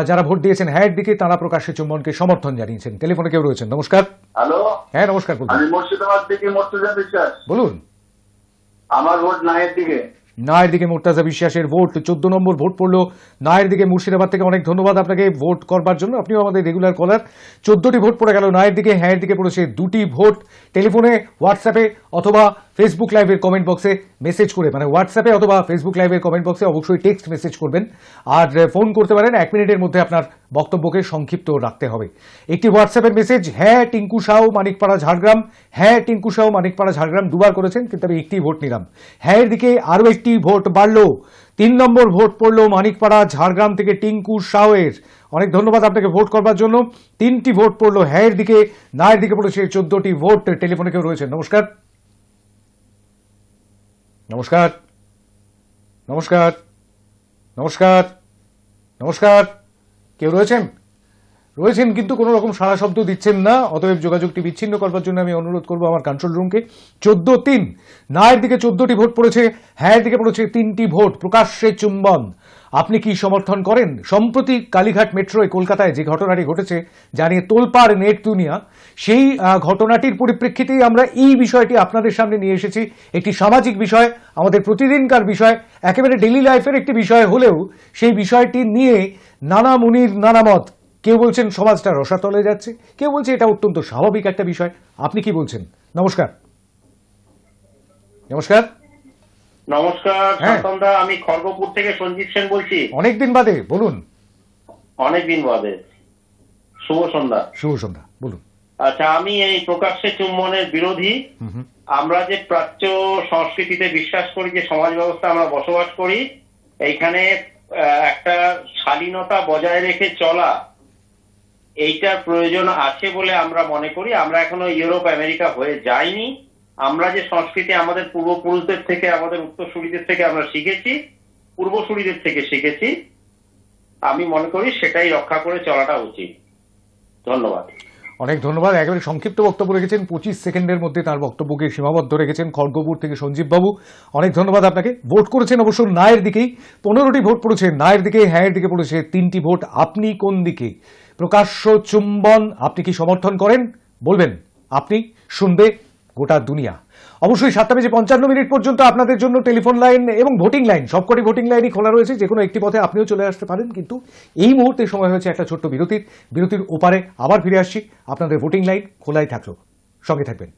যারা ভোট দিয়েছেন হ্যাঁ দিকে তারা প্রকাশ্যে চুম্বনকে সমর্থন জানিয়েছেন। টেলিফোনে কেউ রয়েছেন। নমস্কার। হ্যালো, হ্যাঁ নমস্কার, বলুন। আমি মুর্শিদাবাদ থেকে মোর্তজা বিশ্বাস। বলুন। আমার ভোট নায়ের দিকে। নায়ের দিকে মোর্তাজা বিশ্বাসের ভোট। 14 নম্বর ভোট পড়লো নায়ের দিকে মুর্শিদাবাদ থেকে। অনেক ধন্যবাদ আপনাকে ভোট করবার জন্য, আপনিও আমাদের রেগুলার কলার। 14টি ভোট পড়ে গেল নায়ের দিকে, হ্যাঁ দিকে পড়েছে 2টি ভোট। টেলিফোনে, হোয়াটসঅ্যাপে অথবা ফেসবুক লাইভের কমেন্ট বক্সে মেসেজ করে, মানে হোয়াটসঅ্যাপে অথবা ফেসবুক লাইভের কমেন্ট বক্সে অবশ্যই টেক্সট মেসেজ করবেন, আর ফোন করতে পারেন। 1 মিনিটের মধ্যে আপনার বক্তব্যকে সংক্ষিপ্ত রাখতে হবে। একটি হোয়াটসঅ্যাপের মেসেজ, হ্যাঁ টিঙ্কু সাউ মানিকপাড়া ঝাড়গ্রাম, হ্যাঁ টিঙ্কু সাউ মানিকপাড়া ঝাড়গ্রাম, 2বার করেছেন, কিন্তু আমি একটি ভোট নিলাম। হ্যাঁ এর দিকে আরও একটি ভোট বাড়লো, 3 নম্বর ভোট পড়লো মানিকপাড়া ঝাড়গ্রাম থেকে টিঙ্কু সাউয়ের। অনেক ধন্যবাদ আপনাকে ভোট করবার জন্য। 3টি ভোট পড়লো হ্যাঁ এর দিকে, না এর দিকে পড়েছে 14টি ভোট। টেলিফোনে কেউ রয়েছেন। নমস্কার। নমস্কার। নমস্কার। নমস্কার। নমস্কার। কেউ রয়েছেন? রয়েছেন কিন্তু কোনো রকম সাড়া শব্দ দিচ্ছেন না, অতএব যোগাযোগটি বিচ্ছিন্ন করবার জন্য আমি অনুরোধ করব আমার কন্ট্রোল রুমকে। 14-3 নায়ের দিকে 14টি ভোট পড়েছে, হ্যাঁ দিকে পড়েছে 3টি ভোট। প্রকাশ্যে চুম্বন আপনি কি সমর্থন করেন? সম্প্রতি কালীঘাট মেট্রোয় কলকাতায় যে ঘটনাটি ঘটেছে জানিয়ে তোলপাড় নেট দুনিয়া, সেই ঘটনাটির পরিপ্রেক্ষিতেই আমরা এই বিষয়টি আপনাদের সামনে নিয়ে এসেছি। একটি সামাজিক বিষয়, আমাদের প্রতিদিনকার বিষয়, একেবারে ডেইলি লাইফের একটি বিষয় হলেও সেই বিষয়টি নিয়ে নানা মুনির নানা মত। কেউ বলছেন সমাজটা রসাতলে যাচ্ছে, কেউ বলছে এটা অত্যন্ত স্বাভাবিক একটা বিষয়। আপনি কি বলছেন? নমস্কার। নমস্কার। নমস্কার হ্যাঁ। শান্তনদা, আমি খড়গপুর থেকে সঞ্জীব সেন বলছি। অনেকদিন বাদে, বলুন। অনেকদিন বাদে। শুভ সন্ধ্যা। শুভ সন্ধ্যা, বলুন। আচ্ছা, আমি এই প্রকাশ্যে চুম্বনের বিরোধী। আমরা যে প্রাচ্য সংস্কৃতিতে বিশ্বাস করি, যে সমাজ ব্যবস্থা আমরা বসবাস করি, এইখানে একটা শালীনতা বজায় রেখে চলা, এইটার প্রয়োজন আছে বলে আমরা মনে করি। আমরা এখনো ইউরোপ আমেরিকা হয়ে যাইনি। আমরা যে সংস্কৃতি আমাদের পূর্বপুরুষদের থেকে, আমাদের উত্তরসূরিদের থেকে আমরা শিখেছি, পূর্বসূরিদের থেকে শিখেছি, আমি মনে করি সেটাই রক্ষা করে চলাটা উচিত। ধন্যবাদ। অনেক ধন্যবাদ। একেবারে সংক্ষিপ্ত বক্তব্য রেখেছেন, 25 সেকেন্ডের মধ্যে তার বক্তব্যকে সীমাবদ্ধ রেখেছেন। খড়গপুর থেকে সঞ্জীব বাবু, অনেক ধন্যবাদ আপনাকে। ভোট করেছেন অবশ্য নায়ের দিকেই, 15টি ভোট পড়েছে নায়ের দিকে, হ্যাঁ দিকে পড়েছে 3টি ভোট। আপনি কোন দিকে? প্রকাশ্য চুম্বন আপনি কি সমর্থন করেন? বলবেন, আপনি শুনবে গোটা দুনিয়া। অবশ্যই 7:55 পর্যন্ত আপনাদের জন্য টেলিফোন লাইন এবং ভোটিং লাইন, সবকটি ভোটিং লাইনই খোলা রয়েছে। যে কোনো একটি পথে আপনিও চলে আসতে পারেন, কিন্তু এই মুহূর্তে সময় হয়েছে একটা ছোট্ট বিরতির ওপারে আবার ফিরে আসছি। আপনাদের ভোটিং লাইন খোলাই থাকলো, সঙ্গে থাকবেন।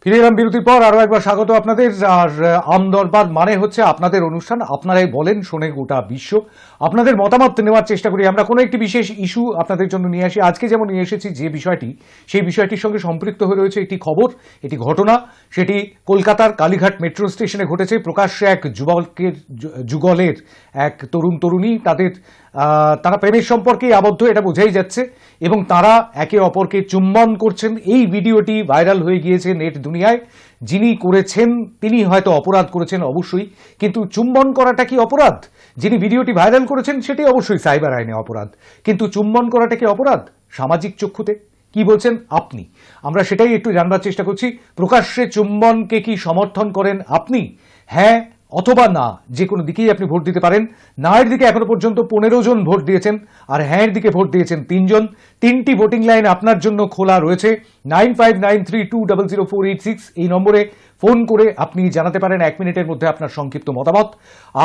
ফিরে এলাম বিরতির পর। আরো একবার স্বাগত আপনাদের। আর আমদরবার মানে হচ্ছে আপনাদের অনুষ্ঠান, আপনারাই বলেন, শোনে গোটা বিশ্ব। আপনাদের মতামত নেওয়ার চেষ্টা করি। আমরা কোনো একটি বিশেষ ইস্যু আপনাদের জন্য নিয়ে আসি। আজকে যেমন নিয়ে এসেছি যে বিষয়টি, সেই বিষয়টির সঙ্গে সম্পৃক্ত হয়ে রয়েছে একটি খবর, একটি ঘটনা। সেটি কলকাতার কালীঘাট মেট্রো স্টেশনে ঘটেছে। প্রকাশ্যে এক যুগলের এক তরুণী, তারা প্রেমের সম্পর্কে আবদ্ধ, এটা বোঝাই যাচ্ছে, এবং তারা একে অপরকে চুম্বন করছেন। এই ভিডিওটি ভাইরাল হয়ে গিয়েছে নেট দুনিয়ায়। যিনি করেছেন তিনি হয়তো অপরাধ করেছেন অবশ্যই, কিন্তু চুম্বন করাটা কি অপরাধ? যিনি ভিডিওটি ভাইরাল করেছেন সেটি অবশ্যই সাইবার আইনে অপরাধ, কিন্তু চুম্বন করাটা কি অপরাধ সামাজিক চক্ষুতে? কি বলছেন আপনি? আমরা সেটাই একটু জানবার চেষ্টা করছি। প্রকাশ্যে চুম্বনকে কি সমর্থন করেন আপনি? হ্যাঁ অথবা না, যে কোনো দিকেই আপনি ভোট দিতে পারেন। না এর দিকে এখনো পর্যন্ত 15 জন ভোট দিয়েছেন, আর হ্যাঁ এর দিকে ভোট দিয়েছেন 3 জন। 3টি ভোটিং লাইন আপনার জন্য খোলা রয়েছে। 9593200486 এই নম্বরে ফোন করে আপনি জানাতে পারেন 1 মিনিটের মধ্যে আপনার সংক্ষিপ্ত মতামত,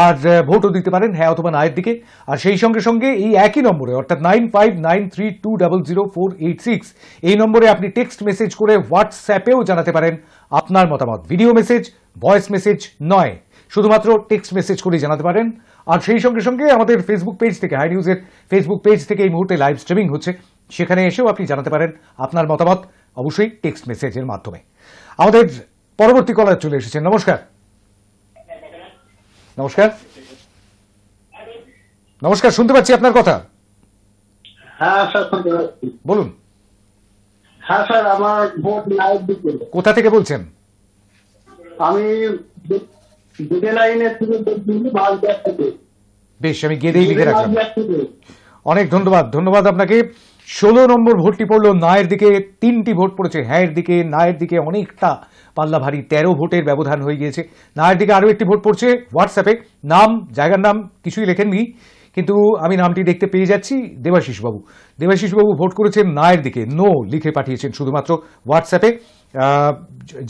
আর ভোটও দিতে পারেন হ্যাঁ অথবা না এর দিকে। আর সেই সঙ্গে সঙ্গে এই একই নম্বরে, অর্থাৎ 9593200486 এই নম্বরে আপনি টেক্সট মেসেজ করে হোয়াটসঅ্যাপেও জানাতে পারেন আপনার মতামত। ভিডিও মেসেজ, ভয়েস মেসেজ নয়, শুধুমাত্র টেক্সট মেসেজ করে জানাতে পারেন। আর সেই সঙ্গে সঙ্গে আমাদের ফেসবুক পেজ থেকে, হাই নিউজের ফেসবুক পেজ থেকে এই মুহূর্তে লাইভ স্ট্রিমিং হচ্ছে, সেখানে এসেও আপনি জানাতে পারেন আপনার মতামত, অবশ্যই টেক্সট মেসেজের মাধ্যমে। আমাদের পরবর্তী কলার চলে এসেছেন। নমস্কার। নমস্কার, নমস্কার, শুনতে পাচ্ছি আপনার কথা। হ্যাঁ স্যার, শুনতে পাচ্ছি। বলুন। হ্যাঁ স্যার, আমার ভোট লাইভ দিতে। কোথা থেকে বলছেন? আমি দুটো লাইনে থেকে দেখছি, বালদার থেকে। বেশ, আমি গেদেই লিখে রাখলাম। বালদার থেকে। অনেক ধন্যবাদ, ধন্যবাদ আপনাকে। 16 নম্বর ভোটটি পড়লো নায়ের দিকে, 3টি ভোট পড়েছে হ্যাঁ এর দিকে। নায়ের দিকে অনেকটা পাল্লা ভারী, 13 ভোটের ব্যবধান হয়ে গিয়েছে। নায়ের দিকে আরও একটি ভোট পড়ছে হোয়াটসঅ্যাপে। নাম, জায়গার নাম কিছুই লেখেননি, কিন্তু আমি নামটি দেখতে পেয়ে যাচ্ছি, দেবাশিস বাবু। দেবাশিস বাবু ভোট করেছেন নায়ের দিকে, নো লিখে পাঠিয়েছেন শুধুমাত্র হোয়াটসঅ্যাপে।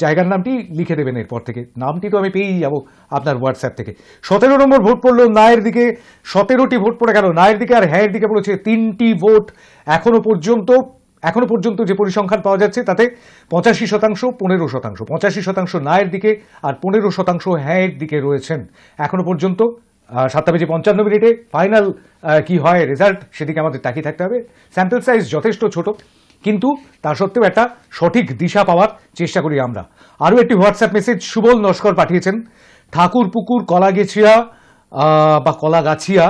জায়গার নামটি লিখে দেবেন এরপর থেকে, নামটি তো আমি পেয়েই যাবো আপনার হোয়াটসঅ্যাপ থেকে। 17 নম্বর ভোট পড়লো নায়ের দিকে, 17টি ভোট পড়ে গেল নায়ের দিকে, আর হ্যাঁ এর দিকে পড়েছে 3টি ভোট। এখনো পর্যন্ত যে পরিসংখ্যান পাওয়া যাচ্ছে তাতে 85%, 15%। 85% নায়ের দিকে আর 15% হ্যাঁ এর দিকে রয়েছেন এখনো পর্যন্ত। 7:55 ফাইনাল কি হয় রেজাল্ট, সেদিকে আমাদের তাকিয়ে থাকতে হবে। স্যাম্পল সাইজ যথেষ্ট ছোট, কিন্তু তা সত্ত্বেও একটা সঠিক দিশা পাওয়ার চেষ্টা করি আমরা। আরও একটি হোয়াটসঅ্যাপ মেসেজ সুবল নস্কর পাঠিয়েছেন। ঠাকুরপুকুর কলাগেছিয়া বা কলাগাছিয়া,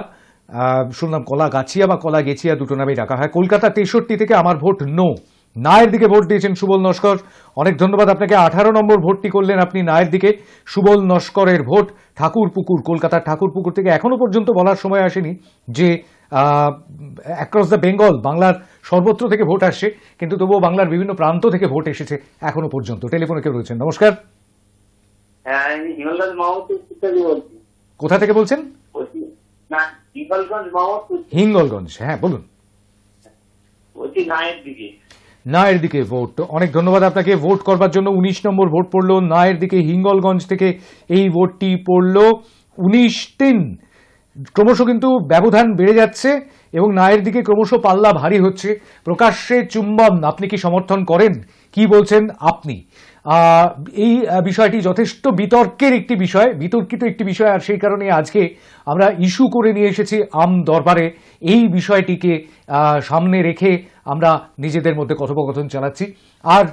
শুনলাম কলাগাছিয়া বা কলাগেছিয়া দুটো নামেই ডাকা হয়, কলকাতা 63 থেকে আমার ভোট নো। নায়ের দিকে ভোট দিয়েছেন সুবল নস্কর, অনেক ধন্যবাদ আপনাকে। 18 নম্বর ভোটটি করলেন আপনি নায়ের দিকে। সুবল নস্করের ভোট ঠাকুরপুকুর, কলকাতার ঠাকুরপুকুর থেকে। এখনো পর্যন্ত বলার সময় আসেনি যে অ্যাক্রস দ্য বেঙ্গল, বাংলার সর্বত্র থেকে ভোট আসছে, কিন্তু তবুও বাংলার বিভিন্ন প্রান্ত থেকে ভোট এসেছে এখনো পর্যন্ত। টেলিফোনে কেউ রয়েছেন। নমস্কার। হ্যাঁ, আমি হিমালয় মাহমুদ থেকে বলছি। কোথা থেকে বলছেন? না, হিঙ্গলগঞ্জ মাহমুদ। হিঙ্গলগঞ্জ, হ্যাঁ বলুন। বলছি নায়ের দিকে। নায়ের দিকে ভোট, অনেক ধন্যবাদ আপনাকে ভোট করবার জন্য। 19 নম্বর ভোট পড়লো নায়ের দিকে, হিঙ্গলগঞ্জ থেকে এই ভোটটি পড়লো 19-3। ক্রমশ কিন্তু ব্যবধান বেড়ে যাচ্ছে এবং নায়ের দিকে ক্রমশ পাল্লা ভারী হচ্ছে। প্রকাশ্যে চুম্বন আপনি কি সমর্থন করেন? কি বলছেন আপনি? এই বিষয়টি যথেষ্ট বিতর্কিত একটি বিষয়, আর সেই কারণে আজকে আমরা ইস্যু করে নিয়ে এসেছি আম দরবারে। এই বিষয়টিকে সামনে রেখে আমরা নিজেদের মধ্যে কথোপকথন চালাচ্ছি। আর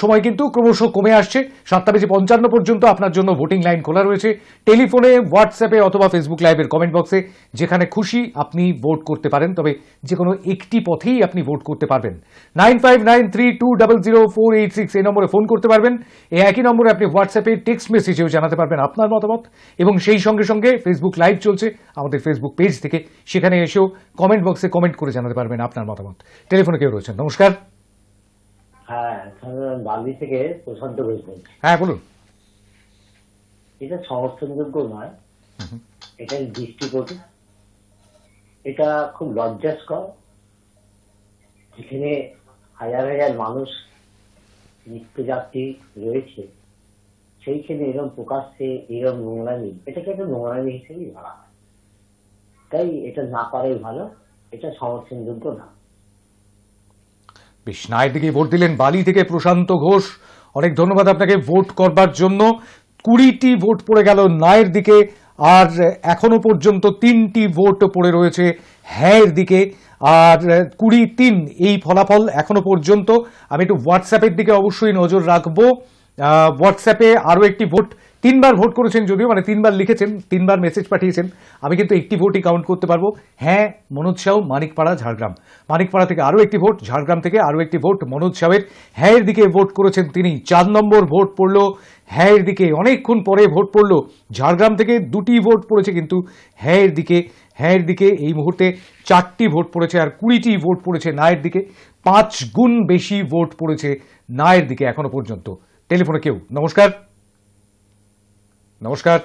সময় কিন্তু ক্রমশ কমে আসছে। 7:55 পর্যন্ত আপনার জন্য ভোটিং লাইন খোলা রয়েছে। টেলিফোনে, হোয়াটসঅ্যাপে অথবা ফেসবুক লাইভের কমেন্ট বক্সে যেখানে খুশি আপনি ভোট করতে পারেন, তবে যে কোনো একটি পথেই আপনি ভোট করতে পারবেন। 9593200486 এই নম্বরে ফোন করতে পারবেন। এই একই নম্বরে আপনি হোয়াটসঅ্যাপে টেক্সট মেসেজেও জানাতে পারবেন আপনার মতামত, এবং সেই সঙ্গে সঙ্গে ফেসবুক লাইভ চলছে আমাদের ফেসবুক পেজ থেকে, সেখানে এসেও কমেন্ট বক্সে কমেন্ট করে জানাতে পারবেন আপনার মতামত। টেলিফোনে কেউ রয়েছেন। নমস্কার। হ্যাঁ, বালি থেকে প্রশান্ত ঘোষ বলছি। হ্যাঁ বলুন। এটা সমর্থনযোগ্য নয়, এটাই দৃষ্টিকটু। এটা খুব লজ্জাস্কর, যেখানে হাজার হাজার মানুষ নিত্যযাত্রী রয়েছে, সেইখানে এরকম প্রকাশ্যে এরকম নোংরামি, এটাকে একটা নোংরামি হিসেবেই ভাবা হয়। তাই এটা না করাই ভালো, এটা সমর্থনযোগ্য না। বেশ, নায়ের দিকে ভোট দিলেন বালি থেকে প্রশান্ত ঘোষ, অনেক ধন্যবাদ আপনাকে ভোট করবার জন্য। 20টি ভোট পড়ে গেল নায়ের দিকে, আর এখনো পর্যন্ত 3টি ভোট পড়ে রয়েছে হ্যাঁর দিকে, আর 20-3 এই ফলাফল এখনো পর্যন্ত। আমি একটু হোয়াটসঅ্যাপের দিকে অবশ্যই নজর রাখবো। হোয়াটসঅ্যাপে আরও একটি ভোট, 3বার ভোট করেছেন যদিও, মানে 3বার লিখেছেন, 3বার মেসেজ পাঠিয়েছেন। আমি কিন্তু একটি ভোটই কাউন্ট করতে পারবো। হ্যাঁ, মনোজ সাউ, মানিকপাড়া, ঝাড়গ্রাম। মানিকপাড়া থেকে আরও একটি ভোট, ঝাড়গ্রাম থেকে আরও একটি ভোট মনোজ সাউয়ের। হ্যাঁ এর দিকে ভোট করেছেন তিনি। 4 নম্বর ভোট পড়লো হ্যাঁ এর দিকে, অনেকক্ষণ পরে ভোট পড়লো। ঝাড়গ্রাম থেকে 2টি ভোট পড়েছে, কিন্তু হ্যাঁ এর দিকে এই মুহূর্তে 4টি ভোট পড়েছে, আর 20টি ভোট পড়েছে নায়ের দিকে। 5 গুণ বেশি ভোট পড়েছে নায়ের দিকে এখনো পর্যন্ত। টেলিফোনে কেউ। নমস্কার। নমস্কার।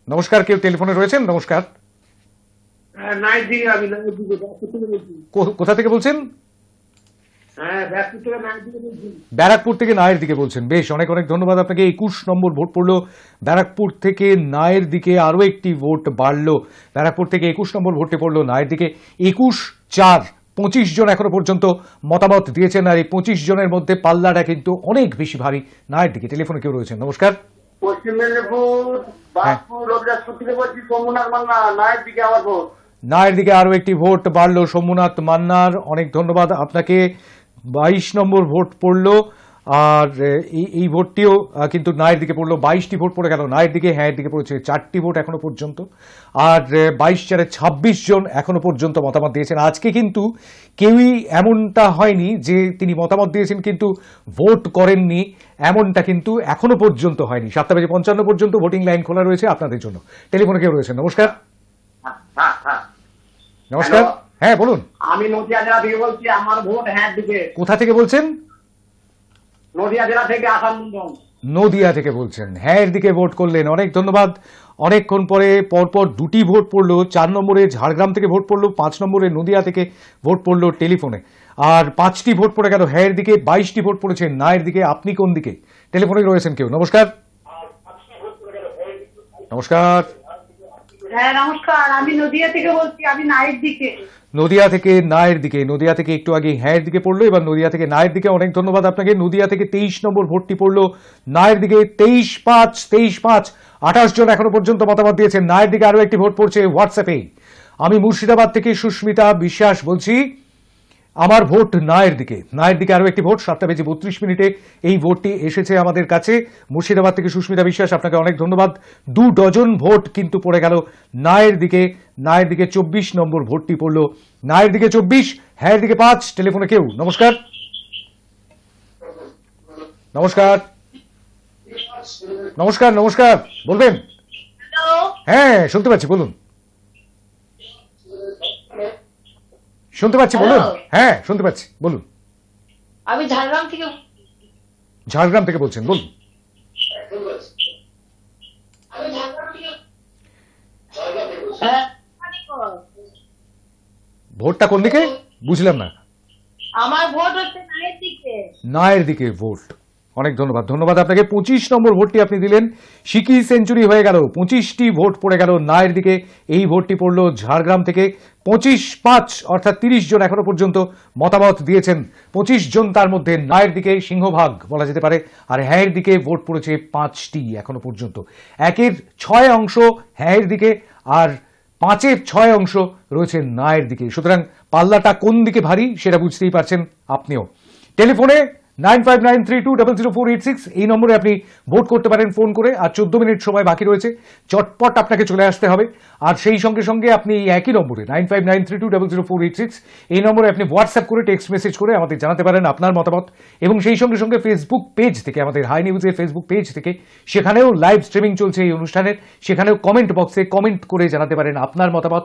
নমস্কার, কেউ টেলিফোনে রয়েছেন? নমস্কার, নাইট দিকে আমি নাইট দিকে ব্যাকপুর থেকে বলছি। কোথা থেকে বলছেন? হ্যাঁ, ব্যাকপুর থেকে নাইট দিকে বলছি। ব্যারাকপুর থেকে নায়ের দিকে বলছেন। বেশ, অনেক অনেক ধন্যবাদ আপনাকে। 21 নম্বর ভোট পড়লো ব্যারাকপুর থেকে নায়ের দিকে, আরও একটি ভোট বাড়লো। ব্যারাকপুর থেকে 21 নম্বর ভোটে পড়লো নায়ের দিকে। 21-4 25 জন এখনো পর্যন্ত মতামত দিয়েছেন, আর এই 25 জনের মধ্যে পাল্লাটা কিন্তু অনেক বেশি ভারী নায়ের দিকে। টেলিফোনে কেউ রয়েছেন? নমস্কার। পশ্চিম মেদিনীপুর বাসপুর রবিদাসপুর থেকে বলছি, সোমনাথ মান্না, নায়ের দিকে আমার ভোট। নায়ের দিকে আরও একটি ভোট বাড়লো সোমনাথ মান্নার, অনেক ধন্যবাদ আপনাকে। 22 নম্বর ভোট পড়লো, আর এই ভোটটিও কিন্তু নায়ের দিকে পড়লো। 22টি ভোট পড়ে গেল নায়ের দিকে, হ্যাঁ এর দিকে পড়েছে 4টি ভোট এখনো পর্যন্ত। আর 22-4 26 জন এখনো পর্যন্ত মতামত দিয়েছেন। আজকে কিন্তু কেউই এমনটা হয়নি যে তিনি মতামত দিয়েছেন কিন্তু ভোট করেননি, এমনটা কিন্তু এখনো পর্যন্ত হয়নি। 7:55 পর্যন্ত ভোটিং লাইন খোলা রয়েছে আপনাদের জন্য। টেলিফোনে কেউ রয়েছেন? নমস্কার। নমস্কার, হ্যাঁ বলুন। আমি নদিয়া জেলা থেকে বলছি, আমার ভোট হ্যাঁ দিকে। কোথা থেকে বলছেন? নদিয়া জেলা থেকে আসাম। নদিয়া থেকে বলছেন, হ্যাঁ এর দিকে ভোট করলেন, অনেক ধন্যবাদ। অনেকক্ষণ পরে পরপর দুটি ভোট পড়লো। 4 নম্বরে ঝাড়গ্রাম থেকে ভোট পড়লো, 5 নম্বরে নদিয়া থেকে ভোট পড়লো টেলিফোনে। আর 5টি ভোট পড়ে গেল হ্যাঁ এর দিকে, 22টি ভোট পড়েছে নায়ের দিকে। আপনি কোন দিকে? টেলিফোনে রয়েছেন কেউ? নমস্কার। নমস্কার। হ্যাঁ নমস্কার, আমি নদিয়া থেকে বলছি, আমি নাইট দিকে। নদিয়া থেকে নায়ের দিকে, নদিয়া থেকে একটু আগে হ্যাঁ এর দিকে পড়লো, এবার নদিয়া থেকে নায়ের দিকে। অনেক ধন্যবাদ আপনাকে। নদিয়া থেকে 23 নম্বর ভোটটি পড়লো নায়ের দিকে। 23-5 28 জন এখনো পর্যন্ত মতামত দিয়েছেন নায়ের দিকে। আরো একটি ভোট পড়ছে হোয়াটসঅ্যাপে। আমি মুর্শিদাবাদ থেকে সুস্মিতা বিশ্বাস বলছি, আমার ভোট নায়ের দিকে। নায়ের দিকে আরো একটি ভোট। 7:32 এই ভোটটি এসেছে আমাদের কাছে। মুর্শিদাবাদ থেকে সুস্মিতা বিশ্বাস, আপনাকে অনেক ধন্যবাদ। 2 ডজন ভোট কিন্তু পড়ে গেল নায়ের দিকে। নায়ের দিকে 24 নম্বর ভোটটি পড়লো নায়ের দিকে 24, হ্যাঁ দিকে 5। টেলিফোনে কেউ? নমস্কার। নমস্কার। নমস্কার। নমস্কার, বলবেন? হ্যালো, হ্যাঁ শুনতে পাচ্ছি, বলুন। শুনতে পাচ্ছি, বলুন। হ্যাঁ শুনতে পাচ্ছি, বলুন। আমি ঝাড়গ্রাম থেকে। ঝাড়গ্রাম থেকে বলছেন, বলুন। হ্যাঁ, ভোটটা কোন দিকে বুঝলাম না। আমার ভোট হচ্ছে নাইট দিকে। নায়ের দিকে ভোট। অনেক ধন্যবাদ। ধন্যবাদ আপনাকে। 25 নম্বর ভোটটি আপনি দিলেন, সিকি সেঞ্চুরি হয়ে গেল। 25টি ভোট পড়ে গেল নায়ের দিকে। এই ভোটটি পড়লো ঝাড়গ্রাম থেকে। 25-5 অর্থাৎ 30 জন এখনো পর্যন্ত মতামত দিয়েছেন। 25 জন, তার মধ্যে নায়ের দিকে সিংহভাগ বলা যেতে পারে, আর হ্যাঁয়ের দিকে ভোট পড়েছে 5টি এখনো পর্যন্ত। 1-এর 6 অংশ হ্যাঁয়ের দিকে, আর 5-এর 6 অংশ রয়েছে নায়ের দিকে। সুতরাং পাল্লাটা কোন দিকে ভারী সেটা বুঝতেই পারছেন আপনিও। টেলিফোনে 9593200486 এই নম্বরে আপনি ভোট করতে পারেন ফোন করে। আর 14 মিনিট সময় বাকি রয়েছে, চটপট আপনাকে চলে আসতে হবে। আর সেই সঙ্গে সঙ্গে আপনি এই একই নম্বরে 9593200486 এই নম্বরে আপনি হোয়াটসঅ্যাপ করে টেক্সট মেসেজ করে আমাদের জানাতে পারেন আপনার মতামত। এবং সেই সঙ্গে সঙ্গে ফেসবুক পেজ থেকে, আমাদের হাই নিউজের ফেসবুক পেজ থেকে, সেখানেও লাইভ স্ট্রিমিং চলছে এই অনুষ্ঠানের, সেখানেও কমেন্ট বক্সে কমেন্ট করে জানাতে পারেন আপনার মতামত।